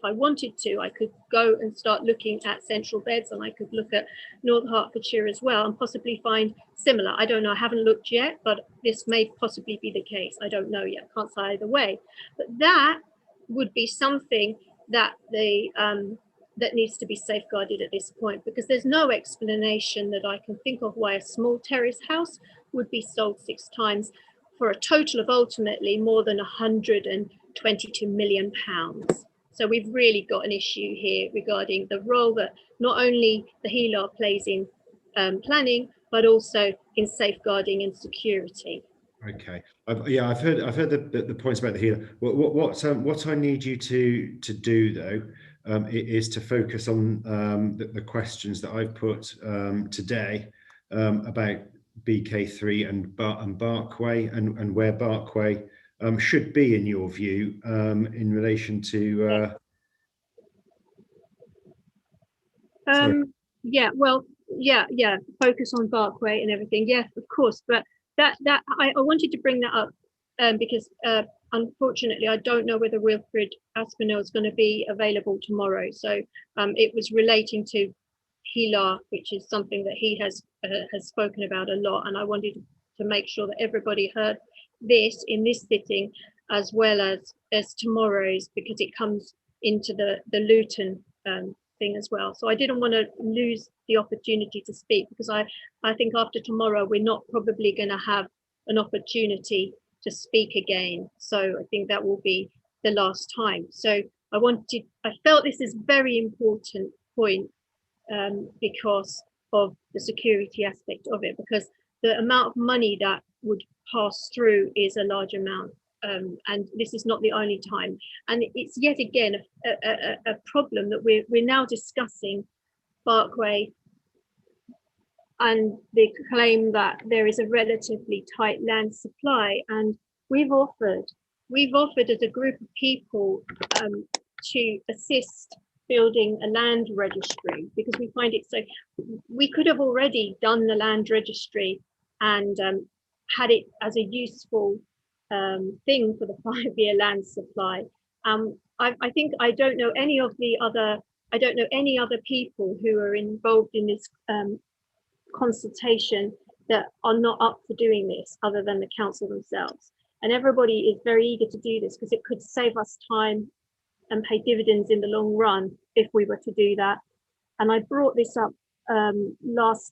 I wanted to, I could go and start looking at central beds, and I could look at North Hertfordshire as well, and possibly find similar. I don't know, I haven't looked yet, but this may possibly be the case. I don't know yet, can't say either way. But that would be something that that needs to be safeguarded at this point, because there's no explanation that I can think of why a small terrace house would be sold 6 times for a total of ultimately more than £122 million. So we've really got an issue here regarding the role that not only the HELAR plays in planning, but also in safeguarding and security. Okay. I've heard the points about the HELAR. What I need you to do though is to focus on the questions that I've put today about BK3 and Barkway, and where Barkway should be in your view in relation to focus on Barkway and everything, yes, of course, but that I wanted to bring that up because unfortunately I don't know whether Wilfred Aspinall is going to be available tomorrow, so it was relating to HELAR, which is something that he has spoken about a lot, and I wanted to make sure that everybody heard this in this sitting as well as tomorrow's, because it comes into the Luton thing as well. So I didn't want to lose the opportunity to speak, because I think after tomorrow we're not probably going to have an opportunity to speak again. So I think that will be the last time. So I felt this is very important point because of the security aspect of it, because the amount of money that would pass through is a large amount, and this is not the only time, and it's yet again a problem that we're now discussing Barkway and the claim that there is a relatively tight land supply, and we've offered as a group of people to assist building a land registry, because we find it so, we could have already done the land registry and had it as a useful thing for the 5-year land supply. I think I don't know any other people who are involved in this consultation that are not up for doing this other than the council themselves, and everybody is very eager to do this because it could save us time and pay dividends in the long run if we were to do that. And I brought this up the last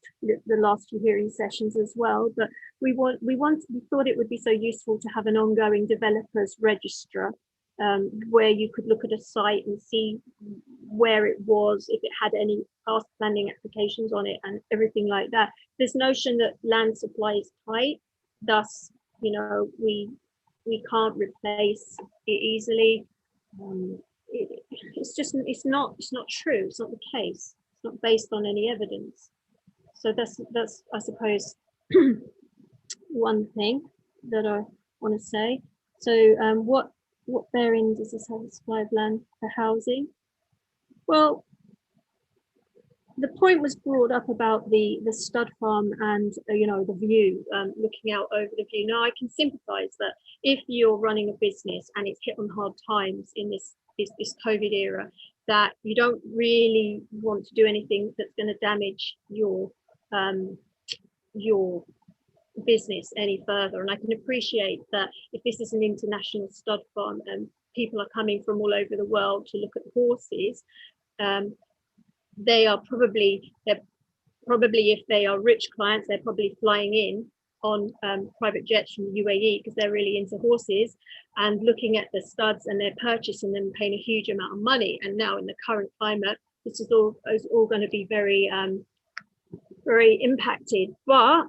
few hearing sessions as well, but we thought it would be so useful to have an ongoing developers register where you could look at a site and see where it was, if it had any past planning applications on it and everything like that. This notion that land supply is tight, thus you know, we can't replace it easily. It's not true. It's not the case. It's not based on any evidence. So that's I suppose one thing that I want to say. So what bearing does this have on supply of land for housing? Well, the point was brought up about the stud farm and you know, the view, looking out over the view. Now I can sympathise that if you're running a business and it's hit on hard times in this COVID era, that you don't really want to do anything that's going to damage your business any further. And I can appreciate that if this is an international stud farm and people are coming from all over the world to look at horses, they're probably, if they are rich clients, they're probably flying in on private jets from the UAE because they're really into horses and looking at the studs, and they're purchasing them, paying a huge amount of money. And now in the current climate, this is all going to be very very impacted. But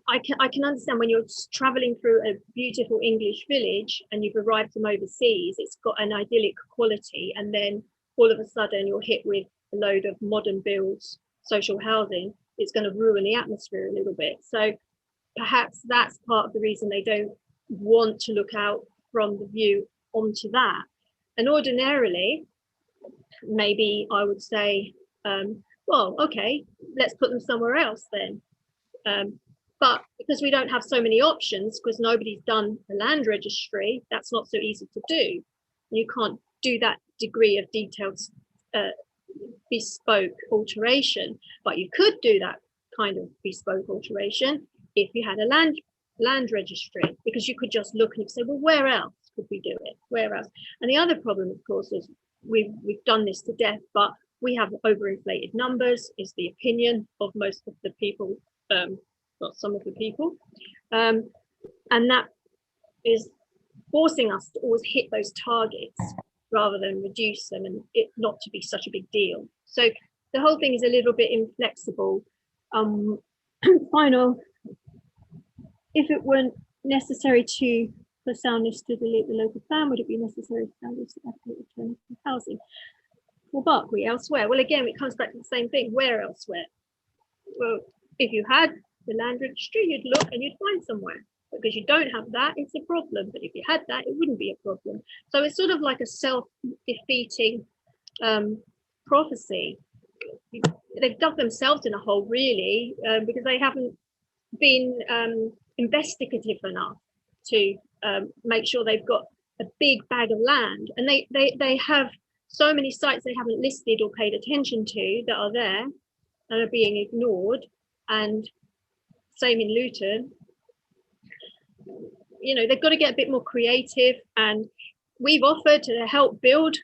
I can understand when you're traveling through a beautiful English village and you've arrived from overseas, it's got an idyllic quality, and then all of a sudden you're hit with a load of modern builds, social housing. It's going to ruin the atmosphere a little bit. So perhaps that's part of the reason they don't want to look out from the view onto that. And ordinarily, maybe I would say, well, okay, let's put them somewhere else then. But because we don't have so many options, because nobody's done a land registry, that's not so easy to do. You can't do that degree of detailed bespoke alteration, but you could do that kind of bespoke alteration if you had a land registry, because you could just look and say, well, where else could we do it? Where else? And the other problem, of course, is we've done this to death, but we have overinflated numbers, is the opinion of most of the people, not some of the people, and that is forcing us to always hit those targets rather than reduce them, and it not to be such a big deal. So the whole thing is a little bit inflexible. Final, if it weren't necessary for soundness to delete the local plan, would it be necessary for soundness to allocate alternative housing for Berkeley elsewhere? Well, again, it comes back to the same thing. Where elsewhere? Well, if you had the land registry, you'd look and you'd find somewhere. Because you don't have that, it's a problem. But if you had that, it wouldn't be a problem. So it's sort of like a self-defeating prophecy. They've dug themselves in a hole, really, because they haven't been investigative enough to make sure they've got a big bag of land. And they have so many sites they haven't listed or paid attention to that are there and are being ignored. And same in Luton. You know, they've got to get a bit more creative, and we've offered to help build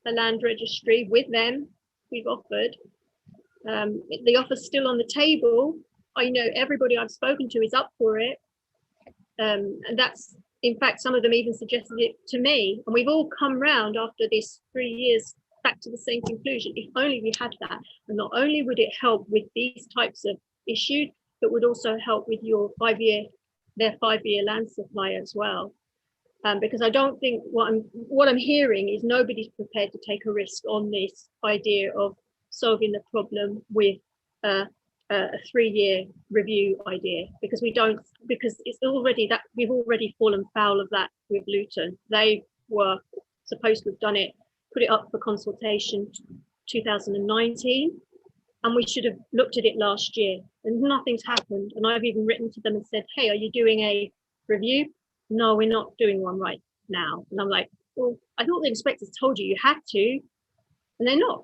a land registry with them. We've offered. The offer's still on the table. I know everybody I've spoken to is up for it. And that's, in fact, some of them even suggested it to me. And we've all come round after this 3 years back to the same conclusion. If only we had that. And not only would it help with these types of issues, but would also help with their 5-year land supply as well. Because I don't think what I'm hearing is nobody's prepared to take a risk on this idea of solving the problem with a 3-year review idea, because it's already that we've already fallen foul of that with Luton. They were supposed to have done it, put it up for consultation 2019, and we should have looked at it last year, and nothing's happened. And I've even written to them and said, hey, are you doing a review? No, we're not doing one right now. And I'm like, well, I thought the inspectors told you had to, and they're not.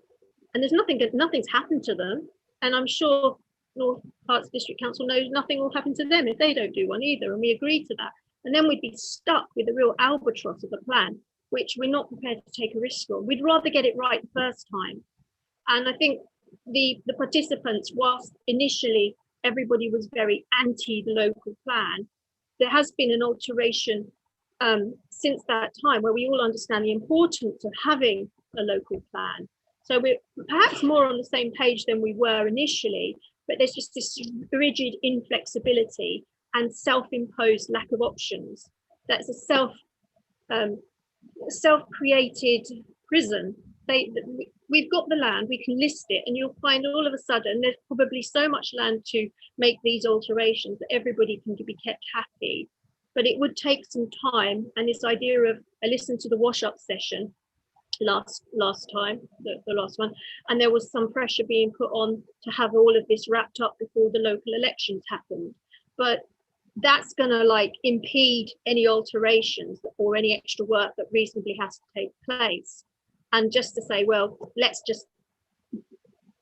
And nothing's happened to them. And I'm sure North Herts District Council knows nothing will happen to them if they don't do one either. And we agree to that. And then we'd be stuck with the real albatross of the plan, which we're not prepared to take a risk on. We'd rather get it right the first time. And I think the participants, whilst initially everybody was very anti the local plan, there has been an alteration since that time where we all understand the importance of having a local plan. So we're perhaps more on the same page than we were initially, but there's just this rigid inflexibility and self-imposed lack of options. That's a self-created prison. We've got the land, we can list it, and you'll find all of a sudden there's probably so much land to make these alterations that everybody can be kept happy. But it would take some time, and this idea of, I listened to the wash-up session last time, the last one, and there was some pressure being put on to have all of this wrapped up before the local elections happened. But that's going to like impede any alterations or any extra work that reasonably has to take place. And just to say, well, let's just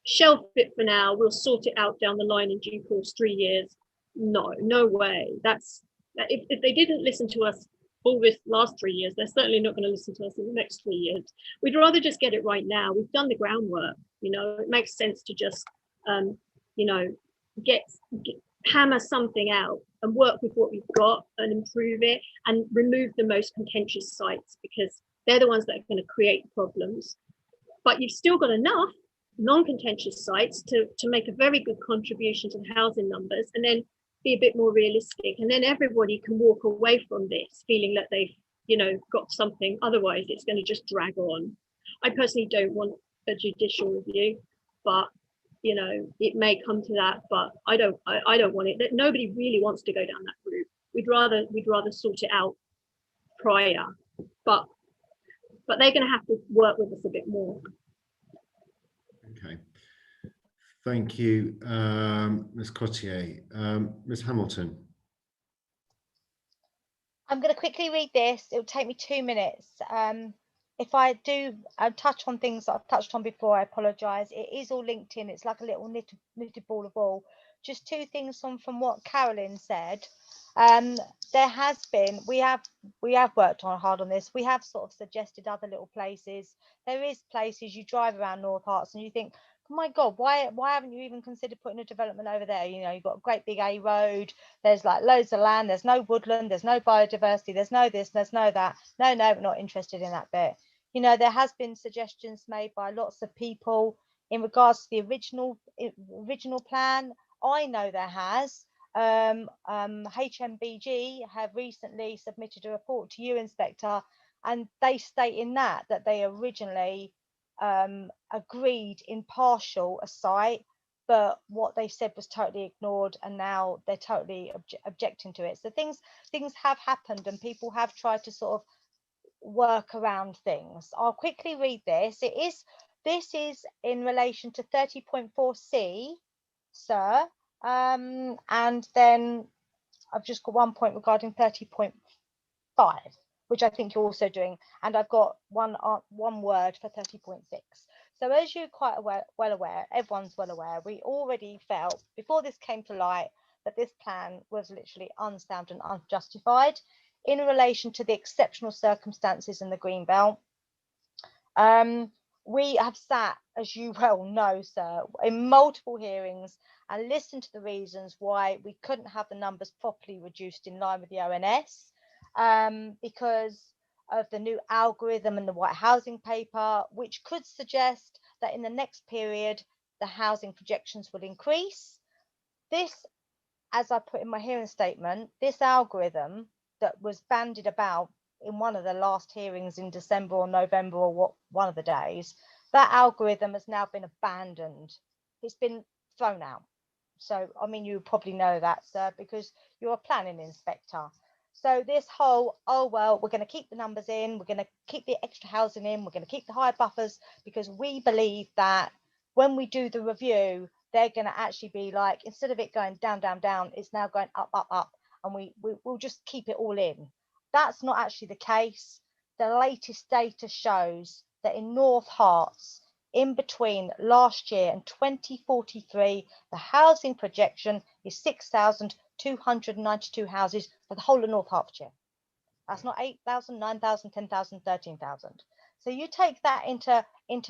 shelf it for now, we'll sort it out down the line in due course, 3 years. No way. That's if they didn't listen to us all this last 3 years, they're certainly not going to listen to us in the next 3 years. We'd rather just get it right now. We've done the groundwork. You know, it makes sense to just you know, hammer something out and work with what we've got and improve it and remove the most contentious sites, because they're the ones that are going to create problems. But you've still got enough non-contentious sites to make a very good contribution to the housing numbers, and then be a bit more realistic, and then everybody can walk away from this feeling that they've, you know, got something. Otherwise it's going to just drag on. I personally don't want a judicial review, but you know, it may come to that, but I don't want it. Nobody really wants to go down that route. We'd rather sort it out prior, but they're going to have to work with us a bit more. Okay, thank you, Ms. Cottier. Ms. Hamilton. I'm going to quickly read this. It will take me 2 minutes. If I do touch on things that I've touched on before, I apologise. It is all linked in. It's like a little knitted ball of wool. Just 2 things from what Carolyn said. There has been, we have worked hard on this. We have sort of suggested other little places. There is places you drive around North Herts and you think, oh my God, why haven't you even considered putting a development over there? You know, you've got a great big A road, there's like loads of land, there's no woodland, there's no biodiversity, there's no this, there's no that. No, we're not interested in that bit. You know, there has been suggestions made by lots of people in regards to the original plan. I know there has. HMBG have recently submitted a report to you, Inspector, and they state in that they originally agreed in partial a site, but what they said was totally ignored, and now they're totally objecting to it. So things have happened, and people have tried to sort of work around things. I'll quickly read this. This is in relation to 30.4C, sir. And then I've just got 1 point regarding 30.5, which I think you're also doing, and I've got one word for 30.6. So as you're quite well aware, everyone's well aware, we already felt before this came to light that this plan was literally unsound and unjustified in relation to the exceptional circumstances in the Greenbelt. We have sat, as you well know, sir, in multiple hearings and listened to the reasons why we couldn't have the numbers properly reduced in line with the ONS, because of the new algorithm and the White Housing Paper, which could suggest that in the next period, the housing projections will increase. This, as I put in my hearing statement, this algorithm that was bandied about in one of the last hearings in December or November or one of the days, that algorithm has now been abandoned. It's been thrown out. So, I mean, you probably know that, sir, because you're a planning inspector. So this whole, oh, well, we're going to keep the numbers in, we're going to keep the extra housing in, we're going to keep the higher buffers, because we believe that when we do the review, they're going to actually be like, instead of it going down, down, down, it's now going up, up, up, and we'll just keep it all in. That's not actually the case. The latest data shows that in North Herts, in between last year and 2043, the housing projection is 6,292 houses for the whole of North Hertfordshire. That's not 8,000, 9,000, 10,000, 13,000. So you take that into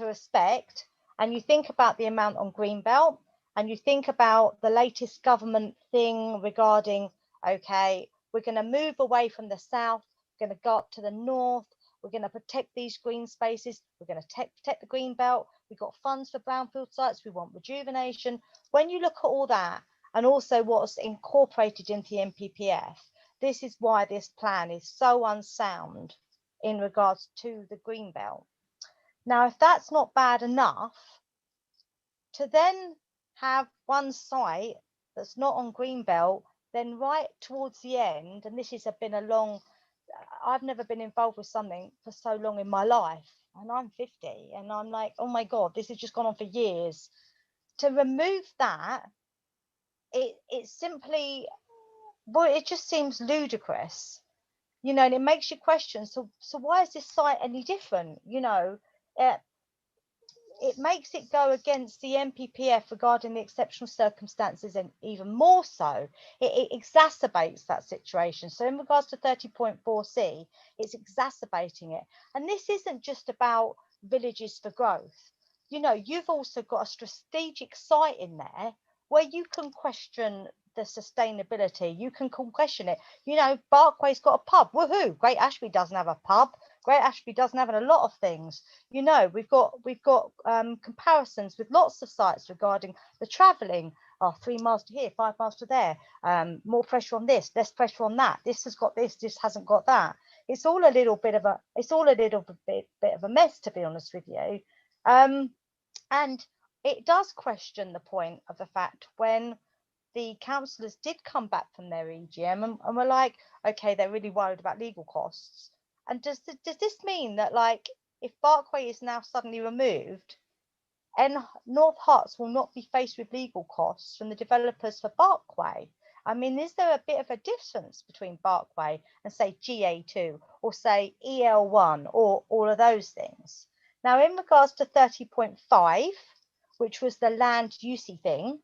respect, and you think about the amount on Greenbelt, and you think about the latest government thing regarding, okay, we're going to move away from the south, we're going to go up to the north, we're going to protect these green spaces, we're going to protect the green belt, we've got funds for brownfield sites, we want rejuvenation. When you look at all that, and also what's incorporated into the NPPF. This is why this plan is so unsound in regards to the green belt. Now, if that's not bad enough, to then have one site that's not on greenbelt, then right towards the end, and this has been a long, I've never been involved with something for so long in my life, and I'm 50, and I'm like, oh my God, this has just gone on for years. To remove that, it simply, well, it just seems ludicrous, you know, and it makes you question, so why is this site any different, you know? It makes it go against the NPPF regarding the exceptional circumstances, and even more so, it exacerbates that situation. So in regards to 30.4C, it's exacerbating it. And this isn't just about villages for growth. You know, you've also got a strategic site in there where you can question the sustainability. You can question it. You know, Barkway's got a pub. Woohoo! Great Ashby doesn't have a pub. Great Ashby doesn't have a lot of things. You know, we've got comparisons with lots of sites regarding the travelling. 3 miles to here, 5 miles to there. More pressure on this, less pressure on that. This has got this hasn't got that. It's all a little bit of a mess, to be honest with you. And it does question the point of the fact when the councillors did come back from their EGM and were like, okay, they're really worried about legal costs. And does this mean that, like, if Barkway is now suddenly removed, and North Herts will not be faced with legal costs from the developers for Barkway? I mean, is there a bit of a difference between Barkway and, say, GA2 or, say, EL1 or all of those things? Now, in regards to 30.5, which was the land usey thing,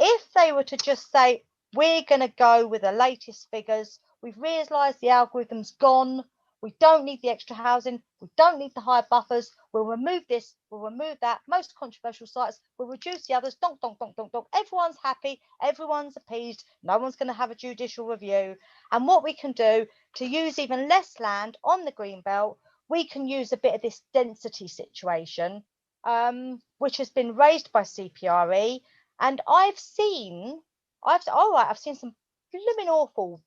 if they were to just say, we're going to go with the latest figures, we've realised the algorithm's gone, we don't need the extra housing, we don't need the higher buffers, we'll remove this, we'll remove that, most controversial sites, we'll reduce the others, donk, donk, donk, donk, donk. Everyone's happy, everyone's appeased, no one's going to have a judicial review. And what we can do to use even less land on the green belt, we can use a bit of this density situation, which has been raised by CPRE. And I've seen some blooming awful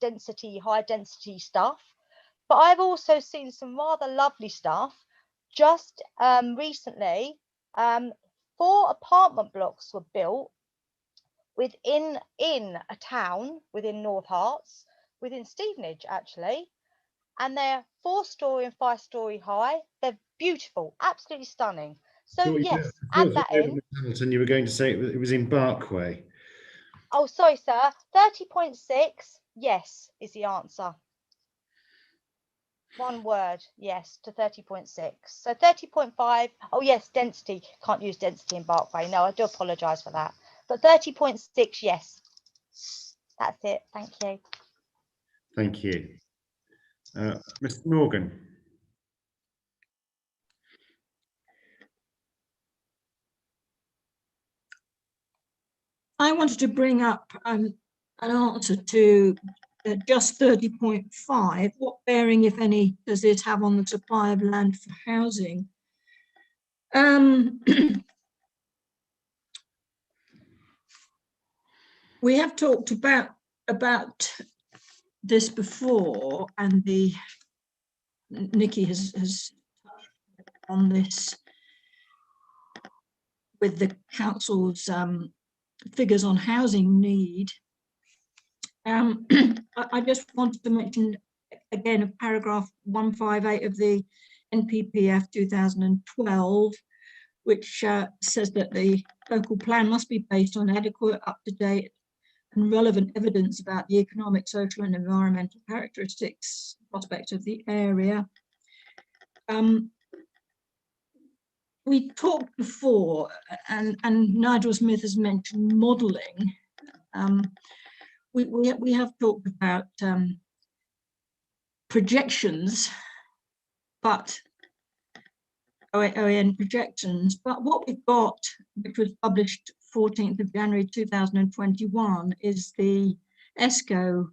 density, high density stuff, but I've also seen some rather lovely stuff. Just recently, 4 apartment blocks were built within a town within North Herts, within Stevenage actually, and they're 4-storey and 5-storey high. They're beautiful, absolutely stunning. So yes, add that in. Hamilton, you were going to say it was in Barkway. Oh, sorry, sir. 30.6, yes, is the answer. One word, yes, to 30.6. So 30.5, oh yes, density. Can't use density in Barkway. No, I do apologise for that. But 30.6, yes. That's it. Thank you. Thank you. Mr. Morgan. I wanted to bring up an answer to just 30.5. What bearing, if any, does it have on the supply of land for housing? We have talked about this before, and Nikki has on this with the council's figures on housing need. I just wanted to mention again of paragraph 158 of the NPPF 2012, which says that the local plan must be based on adequate, up-to-date and relevant evidence about the economic, social and environmental characteristics, prospects of the area. We talked before, and Nigel Smith has mentioned modelling. We have talked about projections, but OAN projections, but what we've got, which was published 14th of January 2021, is the ESCO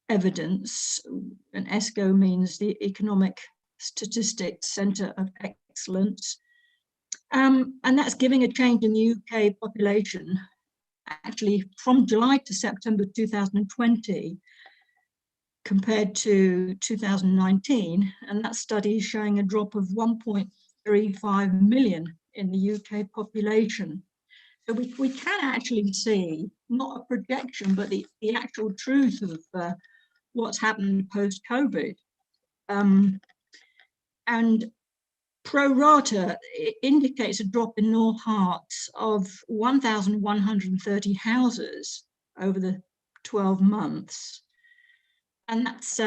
evidence, and ESCO means the Economic Statistics Centre of Excellence. And that's giving a change in the UK population actually from July to September 2020 compared to 2019, and that study is showing a drop of 1.35 million in the UK population. So we can actually see, not a projection, but the actual truth of what's happened post-COVID. And pro rata indicates a drop in North Herts of 1,130 houses over the 12 months. And that's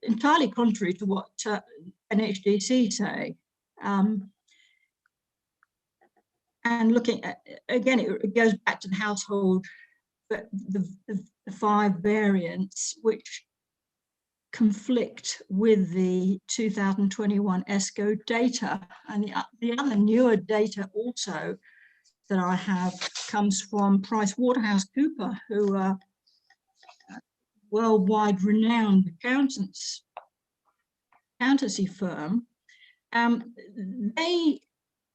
entirely contrary to what NHDC say. And looking at, again, it goes back to the household, but the 5 variants, which conflict with the 2021 ESCO data. And the other newer data also that I have comes from PricewaterhouseCoopers, who are worldwide renowned accountancy firm. They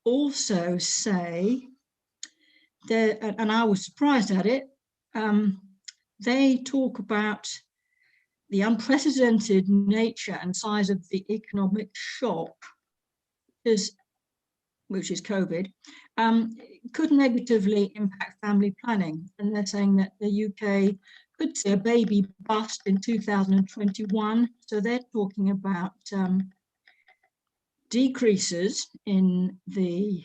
also say that, and I was surprised at it, they talk about the unprecedented nature and size of the economic shock, which is COVID, could negatively impact family planning. And they're saying that the UK could see a baby bust in 2021. So they're talking about decreases in the,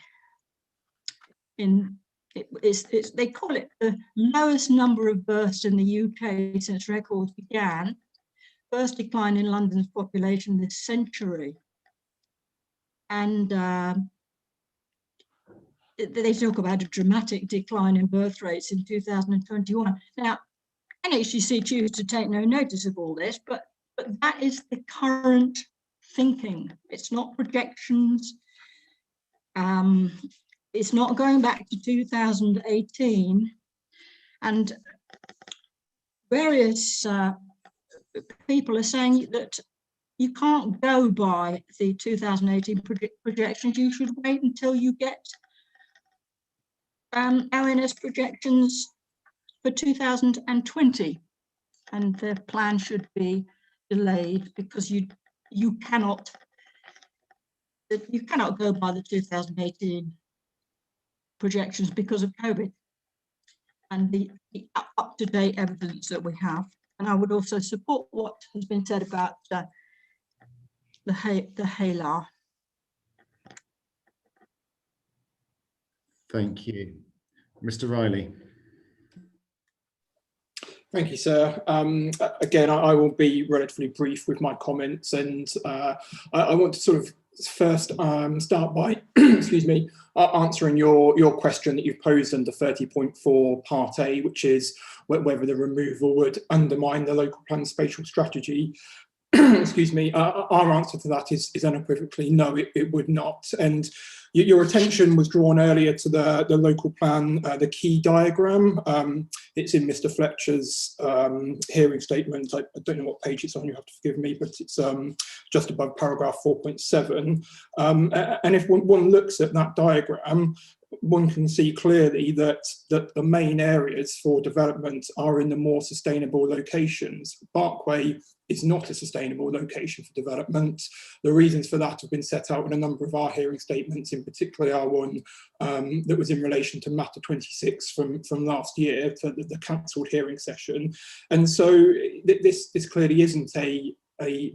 they call it the lowest number of births in the UK since records began. First decline in London's population this century. And they talk about a dramatic decline in birth rates in 2021. Now, NHGC choose to take no notice of all this, but that is the current thinking. It's not projections. It's not going back to 2018. And various people are saying that you can't go by the 2018 projections. You should wait until you get ONS projections for 2020, and the plan should be delayed because you cannot go by the 2018 projections because of COVID and the up-to-date evidence that we have. And I would also support what has been said about the HALAR. Thank you. Mr. Riley. Thank you, sir. Again, I will be relatively brief with my comments, and I want to sort of first start by, excuse me, answering your question that you've posed under 30.4 Part A, which is whether the removal would undermine the local plan spatial strategy. Excuse me, our answer to that is unequivocally no, it would not. And your attention was drawn earlier to the local plan, the key diagram. It's in Mr. Fletcher's hearing statement. I don't know what page it's on, you have to forgive me, but it's just above paragraph 4.7. And if one looks at that diagram, one can see clearly that the main areas for development are in the more sustainable locations. Barkway is not a sustainable location for development. The reasons for that have been set out in a number of our hearing statements, in particular our one that was in relation to matter 26 from last year, for the cancelled hearing session. And so this clearly isn't a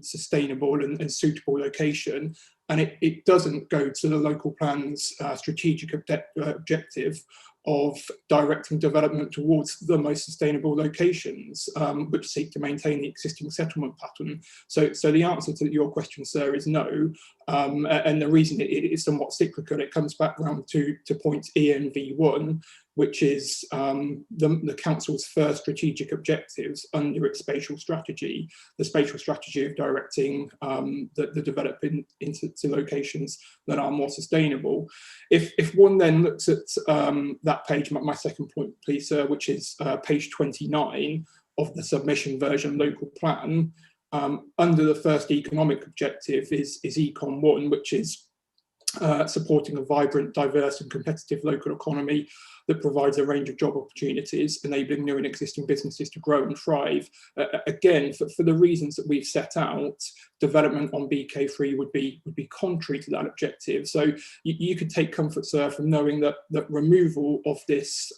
sustainable and suitable location, and it doesn't go to the local plan's strategic objective of directing development towards the most sustainable locations, which seek to maintain the existing settlement pattern. So the answer to your question, sir, is no. And the reason it is somewhat cyclical, it comes back round to point ENV1, which is the council's first strategic objectives under its spatial strategy, the spatial strategy of directing the development into locations that are more sustainable. If one then looks at that page, my second point, please, sir, which is page 29 of the submission version local plan, under the first economic objective is Econ 1, which is supporting a vibrant, diverse and competitive local economy. that provides a range of job opportunities, enabling new and existing businesses to grow and thrive. Again, for the reasons that we've set out, development on BK3 would be contrary to that objective. So you could take comfort, sir, from knowing that removal of this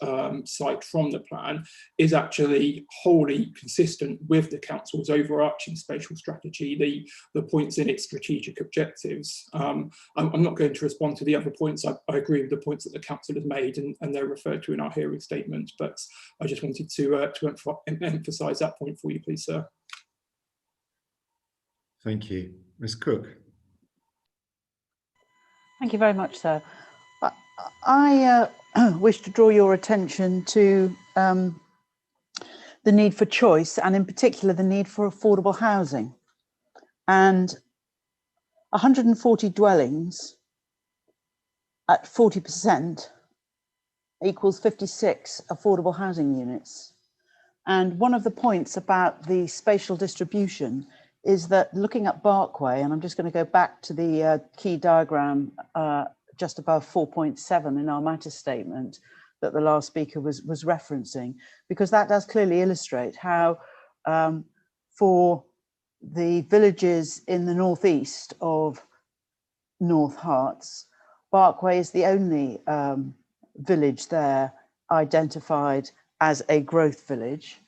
site from the plan is actually wholly consistent with the council's overarching spatial strategy, the points in its strategic objectives. I'm not going to respond to the other points. I agree with the points that the council has made, and they're referred to in our hearing statement, but I just wanted to emphasise that point for you, please, sir. Thank you. Ms. Cook. Thank you very much, sir. I wish to draw your attention to the need for choice, and in particular the need for affordable housing. And 140 dwellings at 40% equals 56 affordable housing units. And one of the points about the spatial distribution is that looking at Barkway, and I'm just going to go back to the key diagram just above 4.7 in our matter statement that the last speaker was referencing, because that does clearly illustrate how for the villages in the northeast of North Herts, Barkway is the only village there identified as a growth village,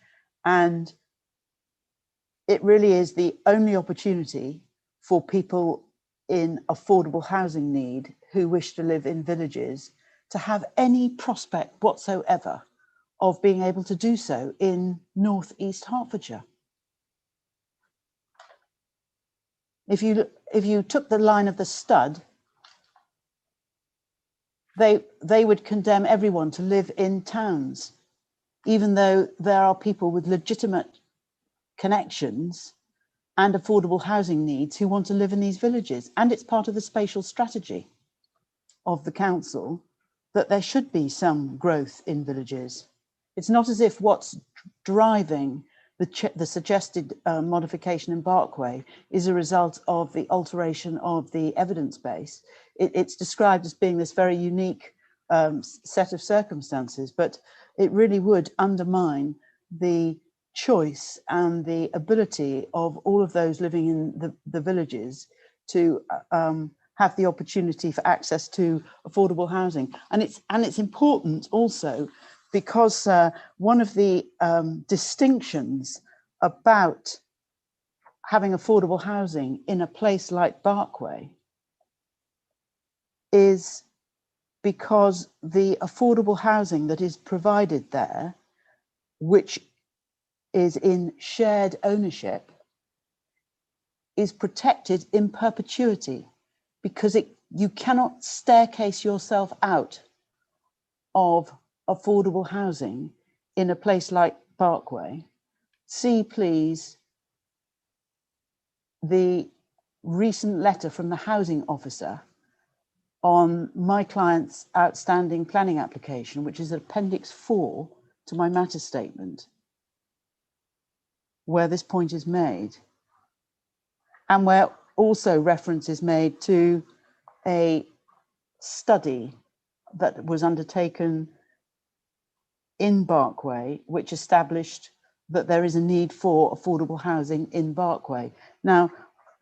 and it really is the only opportunity for people in affordable housing need who wish to live in villages to have any prospect whatsoever of being able to do so in northeast Hertfordshire. If you took the line of the stud, they would condemn everyone to live in towns, even though there are people with legitimate connections and affordable housing needs who want to live in these villages. And it's part of the spatial strategy of the council that there should be some growth in villages. It's not as if what's driving the suggested modification in Barkway is a result of the alteration of the evidence base. It's described as being this very unique set of circumstances, but it really would undermine the choice and the ability of all of those living in the villages to have the opportunity for access to affordable housing. And it's important also because one of the distinctions about having affordable housing in a place like Barkway is because the affordable housing that is provided there, which is in shared ownership, is protected in perpetuity, because you cannot staircase yourself out of affordable housing in a place like Barkway. See, please, the recent letter from the housing officer on my client's outstanding planning application, which is Appendix 4 to my matter statement, where this point is made, and where also reference is made to a study that was undertaken in Barkway, which established that there is a need for affordable housing in Barkway. Now,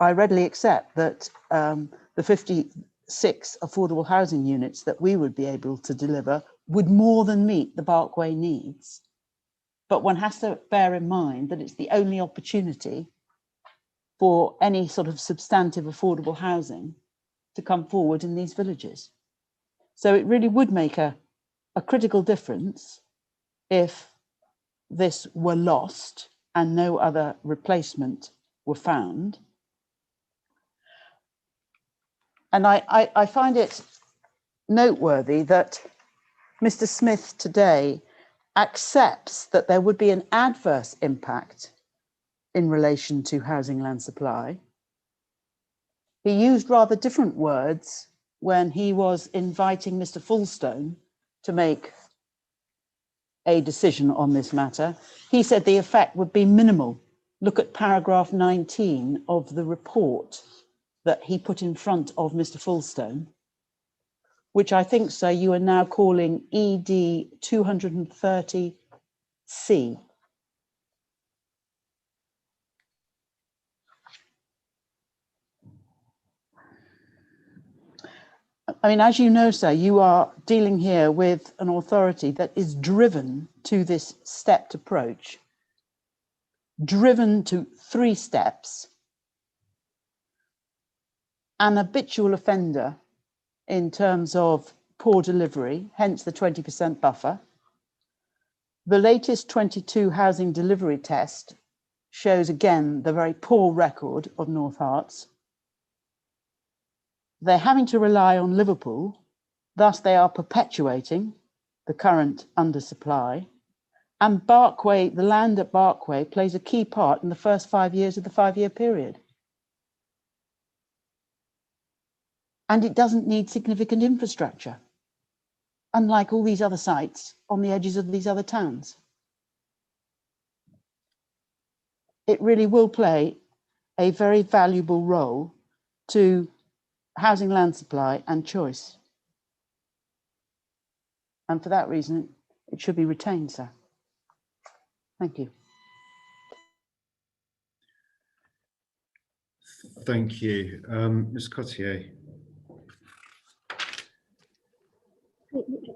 I readily accept that the 56 affordable housing units that we would be able to deliver would more than meet the Barkway needs. But one has to bear in mind that it's the only opportunity for any sort of substantive affordable housing to come forward in these villages. So it really would make a critical difference if this were lost and no other replacement were found. And I find it noteworthy that Mr. Smith today accepts that there would be an adverse impact in relation to housing land supply. He used rather different words when he was inviting Mr. Fullstone to make a decision on this matter. He said the effect would be minimal. Look at paragraph 19 of the report that he put in front of Mr. Fullstone, which I think, sir, you are now calling ED 230C. I mean, as you know, sir, you are dealing here with an authority that is driven to this stepped approach, driven to 3 steps, an habitual offender in terms of poor delivery, hence the 20% buffer. The latest 22 housing delivery test shows again the very poor record of North Herts. They're having to rely on Liverpool, thus they are perpetuating the current undersupply. And Barkway, the land at Barkway, plays a key part in the first 5 years of the 5-year period. And it doesn't need significant infrastructure, unlike all these other sites on the edges of these other towns. It really will play a very valuable role to housing land supply and choice. And for that reason, it should be retained, sir. Thank you. Thank you. Ms. Cottier.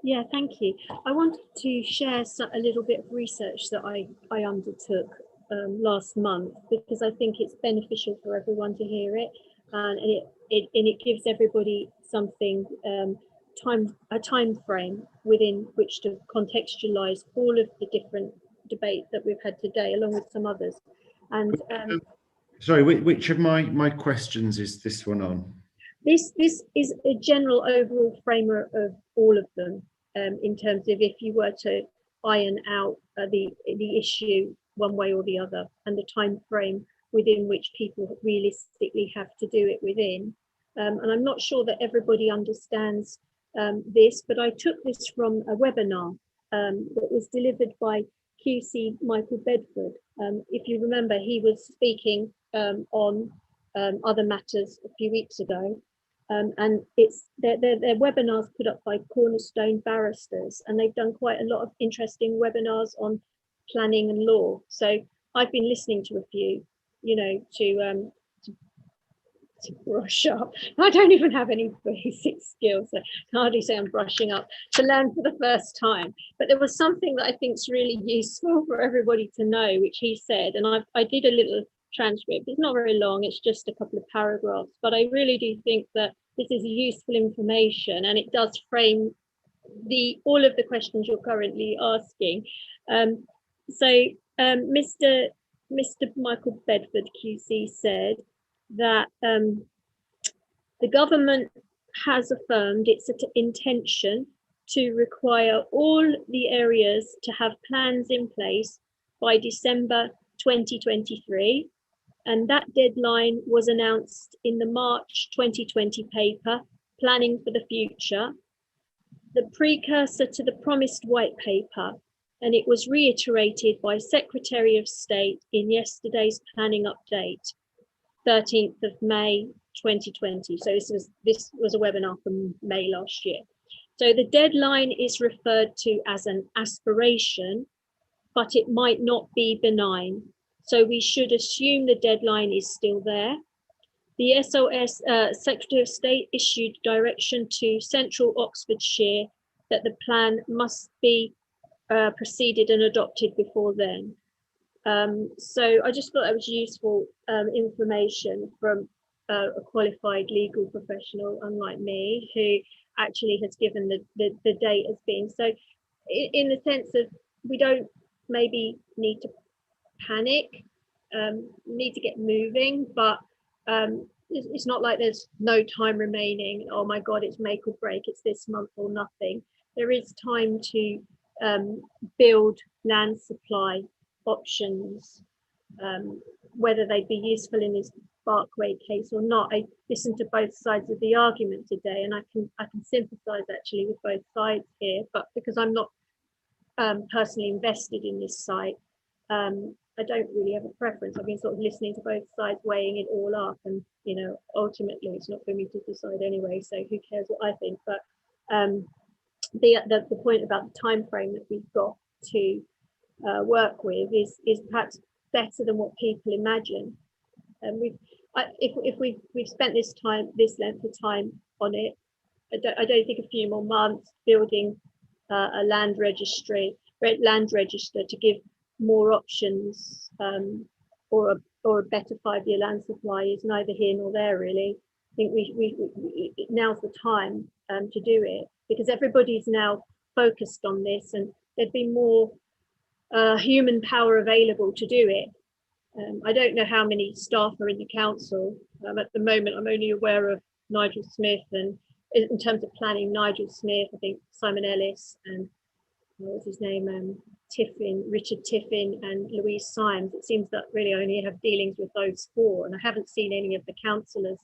Yeah, thank you. I wanted to share a little bit of research that I undertook last month, because I think it's beneficial for everyone to hear it, and it gives everybody something, a time frame within which to contextualize all of the different debate that we've had today, along with some others. And sorry, which of my questions is this one on? This is a general overall framework of all of them, in terms of if you were to iron out the issue one way or the other, and the time frame within which people realistically have to do it within. And I'm not sure that everybody understands this, but I took this from a webinar that was delivered by QC Michael Bedford. If you remember, he was speaking on other matters a few weeks ago. And it's their webinars put up by Cornerstone Barristers, and they've done quite a lot of interesting webinars on planning and law. So I've been listening to a few, you know, to brush up. I don't even have any basic skills, so I can hardly say I'm brushing up, to learn for the first time. But there was something that I think is really useful for everybody to know, which he said, and I did a little transcript. It's not very long, it's just a couple of paragraphs, but I really do think that this is useful information, and it does frame all of the questions you're currently asking. Mr. Michael Bedford QC said that the government has affirmed its intention to require all the areas to have plans in place by December 2023. And that deadline was announced in the March 2020 paper, Planning for the Future, the precursor to the promised white paper, and it was reiterated by Secretary of State in yesterday's planning update, 13th of May 2020. So this was a webinar from May last year. So the deadline is referred to as an aspiration, but it might not be benign. So we should assume the deadline is still there. The SOS Secretary of State issued direction to Central Oxfordshire that the plan must be preceded and adopted before then. So I just thought that was useful information from a qualified legal professional, unlike me, who actually has given the date as being. So in the sense of, we don't maybe need to panic, need to get moving, but it's not like there's no time remaining. Oh my God, it's make or break, it's this month or nothing. There is time to build land supply options, whether they'd be useful in this Barkway case or not. I listened to both sides of the argument today, and I can sympathise actually with both sides here, but because I'm not personally invested in this site, I don't really have a preference. I've been sort of listening to both sides, weighing it all up, and you know, ultimately it's not for me to decide anyway, so who cares what I think. But the point about the time frame that we've got to work with is perhaps better than what people imagine. And if we've spent this length of time on it, I don't think a few more months building a land register to give more options, or a better 5-year land supply is neither here nor there really. I think now's the time to do it, because everybody's now focused on this, and there'd be more human power available to do it. I don't know how many staff are in the council. At the moment, I'm only aware of Nigel Smith, and in terms of planning, Nigel Smith, I think Simon Ellis, and what was his name, Richard Tiffin and Louise Symes. It seems that really only have dealings with those 4, and I haven't seen any of the councillors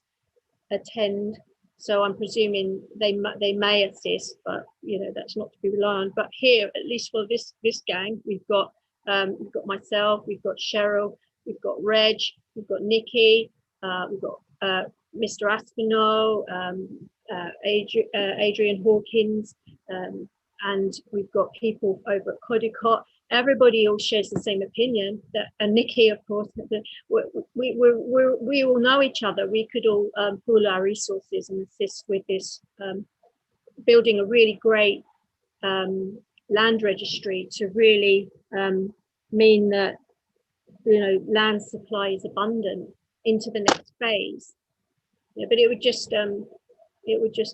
attend, so I'm presuming they may assist, but that's not to be relied on. But here, at least for this gang, we've got myself, we've got Cheryl, we've got Reg, we've got Nikki, we've got Mr. Aspinall, Adrian Hawkins, and we've got people over at Codicott. Everybody all shares the same opinion, and Nikki, of course, we all know each other. We could all pool our resources and assist with this, building a really great land registry to really mean that land supply is abundant into the next phase. But it would just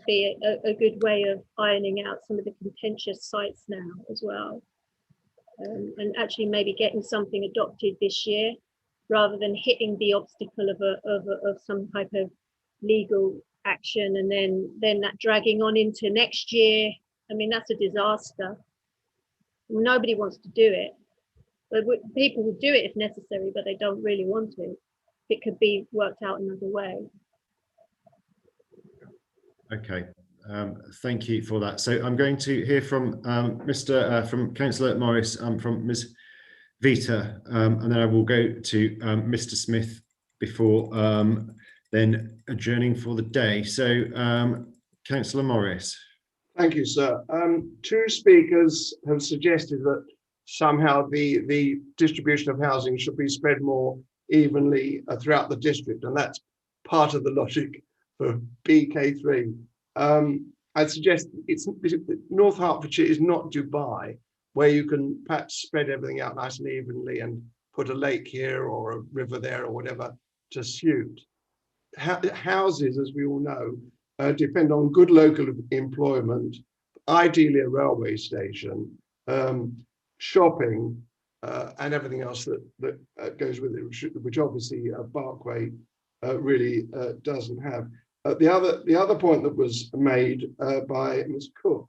be a good way of ironing out some of the contentious sites now as well. And actually maybe getting something adopted this year, rather than hitting the obstacle of some type of legal action and then that dragging on into next year. I mean, that's a disaster. Nobody wants to do it, but people will do it if necessary, but they don't really want to. It could be worked out another way. Okay, thank you for that. So I'm going to hear from from Councillor Morris, from Ms. Vita, and then I will go to Mr. Smith before then adjourning for the day. So Councillor Morris. Thank you, sir. 2 speakers have suggested that somehow the distribution of housing should be spread more evenly throughout the district, and that's part of the logic for BK3. I'd suggest North Hertfordshire is not Dubai, where you can perhaps spread everything out nice and evenly and put a lake here or a river there or whatever to suit. Houses, as we all know, depend on good local employment, ideally a railway station, shopping, and everything else that goes with it, which obviously Barkway really doesn't have. The other point that was made by Ms. Cook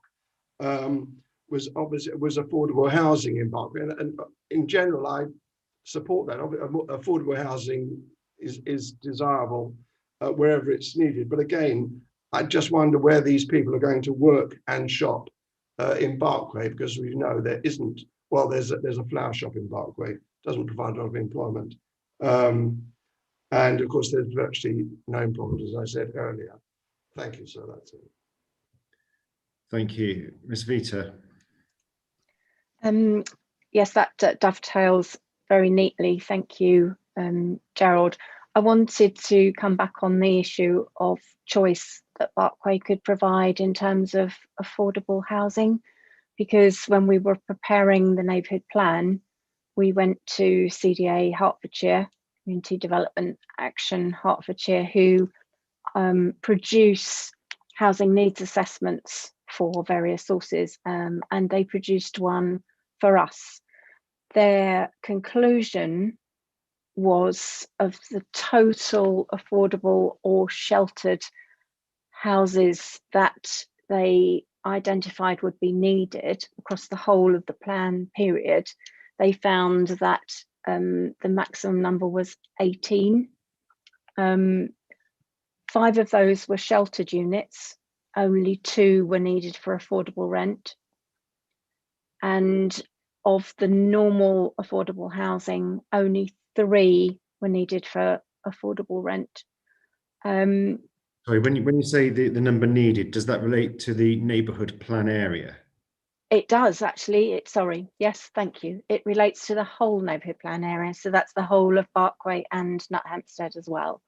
was affordable housing in Barkway, and in general I support that. Affordable housing is desirable wherever it's needed, but again, I just wonder where these people are going to work and shop in Barkway, because we know there isn't. Well, there's a flower shop in Barkway, doesn't provide a lot of employment. And of course, there's virtually no employment, as I said earlier. Thank you, sir. That's it. Thank you. Ms. Vita. Yes, that dovetails very neatly. Thank you, Gerald. I wanted to come back on the issue of choice that Barkway could provide in terms of affordable housing, because when we were preparing the neighbourhood plan, we went to CDA Hertfordshire, Community Development Action Hertfordshire, who produce housing needs assessments for various sources, and they produced one for us. Their conclusion was, of the total affordable or sheltered houses that they identified would be needed across the whole of the plan period, they found that the maximum number was 18. 5 of those were sheltered units, only 2 were needed for affordable rent. And of the normal affordable housing, only 3 were needed for affordable rent. Sorry, when you say the number needed, does that relate to the neighbourhood plan area? It does actually. Sorry. Yes, thank you. It relates to the whole neighbourhood plan area. So that's the whole of Barkway and Nuthampstead as well.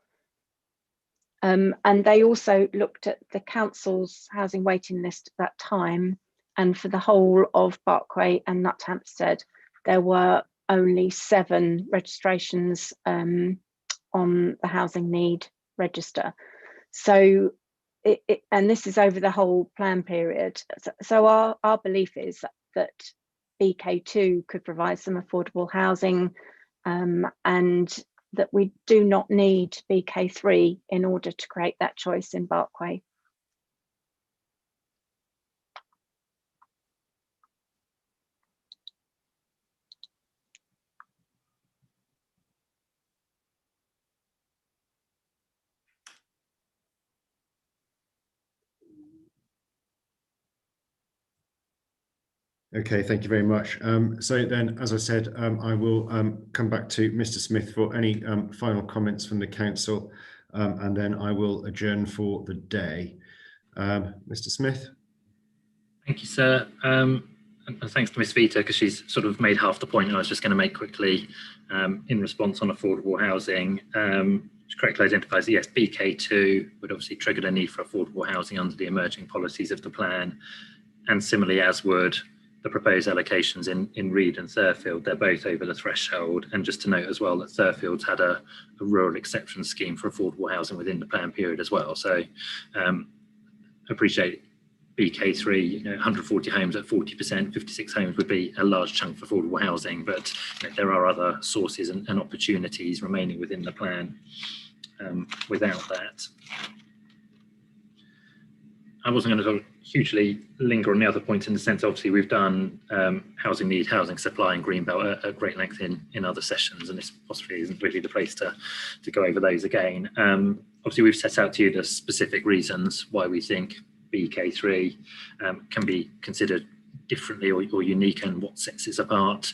And they also looked at the council's housing waiting list at that time. And for the whole of Barkway and Nuthampstead, there were only 7 registrations on the housing need register. So and this is over the whole plan period. So our belief is that BK2 could provide some affordable housing, and that we do not need BK3 in order to create that choice in Barkway. Okay, thank you very much. So then, as I said, I will come back to Mr. Smith for any final comments from the council, and then I will adjourn for the day. Mr. Smith. Thank you, sir. And thanks to Ms. Vita, because she's sort of made half the point I was just going to make quickly in response on affordable housing. She correctly identifies that yes, BK2 would obviously trigger the need for affordable housing under the emerging policies of the plan, and similarly as would the proposed allocations in Reed and Thurfield. They're both over the threshold. And just to note as well that Thurfield's had a rural exception scheme for affordable housing within the plan period as well. So appreciate BK3, 140 homes at 40%, 56 homes would be a large chunk for affordable housing, but there are other sources and opportunities remaining within the plan without that. I wasn't going to sort of hugely linger on the other points in the sense, obviously, we've done housing need, housing supply and Greenbelt at great length in other sessions, and this possibly isn't really the place to go over those again. Obviously, we've set out to you the specific reasons why we think BK3 can be considered differently or unique, and what sets it apart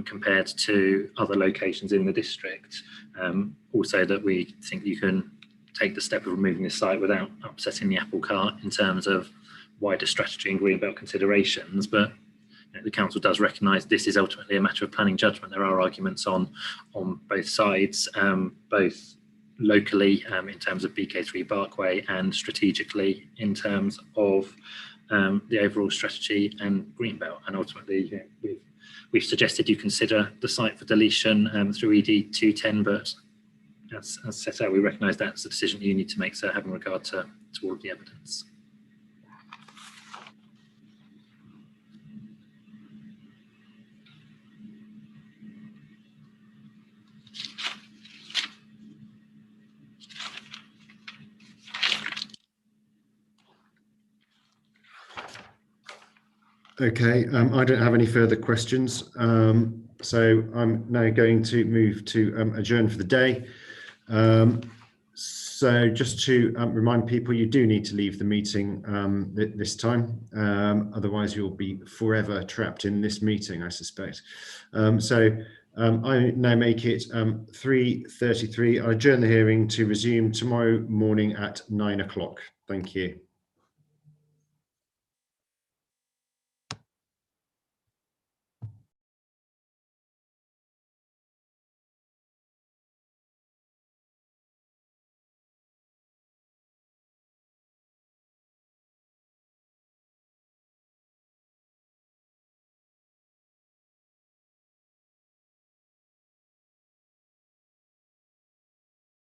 compared to other locations in the district. Also that we think you can take the step of removing this site without upsetting the apple cart in terms of wider strategy and Greenbelt considerations, but the council does recognise this is ultimately a matter of planning judgment. There are arguments on both sides, both locally in terms of BK3 Barkway and strategically in terms of the overall strategy and Greenbelt. And ultimately, we've suggested you consider the site for deletion through ED 210, but as set out, we recognise that's a decision you need to make, so having regard to all of the evidence. Okay, I don't have any further questions. So I'm now going to move to adjourn for the day. So just to remind people, you do need to leave the meeting this time. Otherwise, you'll be forever trapped in this meeting, I suspect. So I now make it 3:33. I adjourn the hearing to resume tomorrow morning at 9 o'clock. Thank you.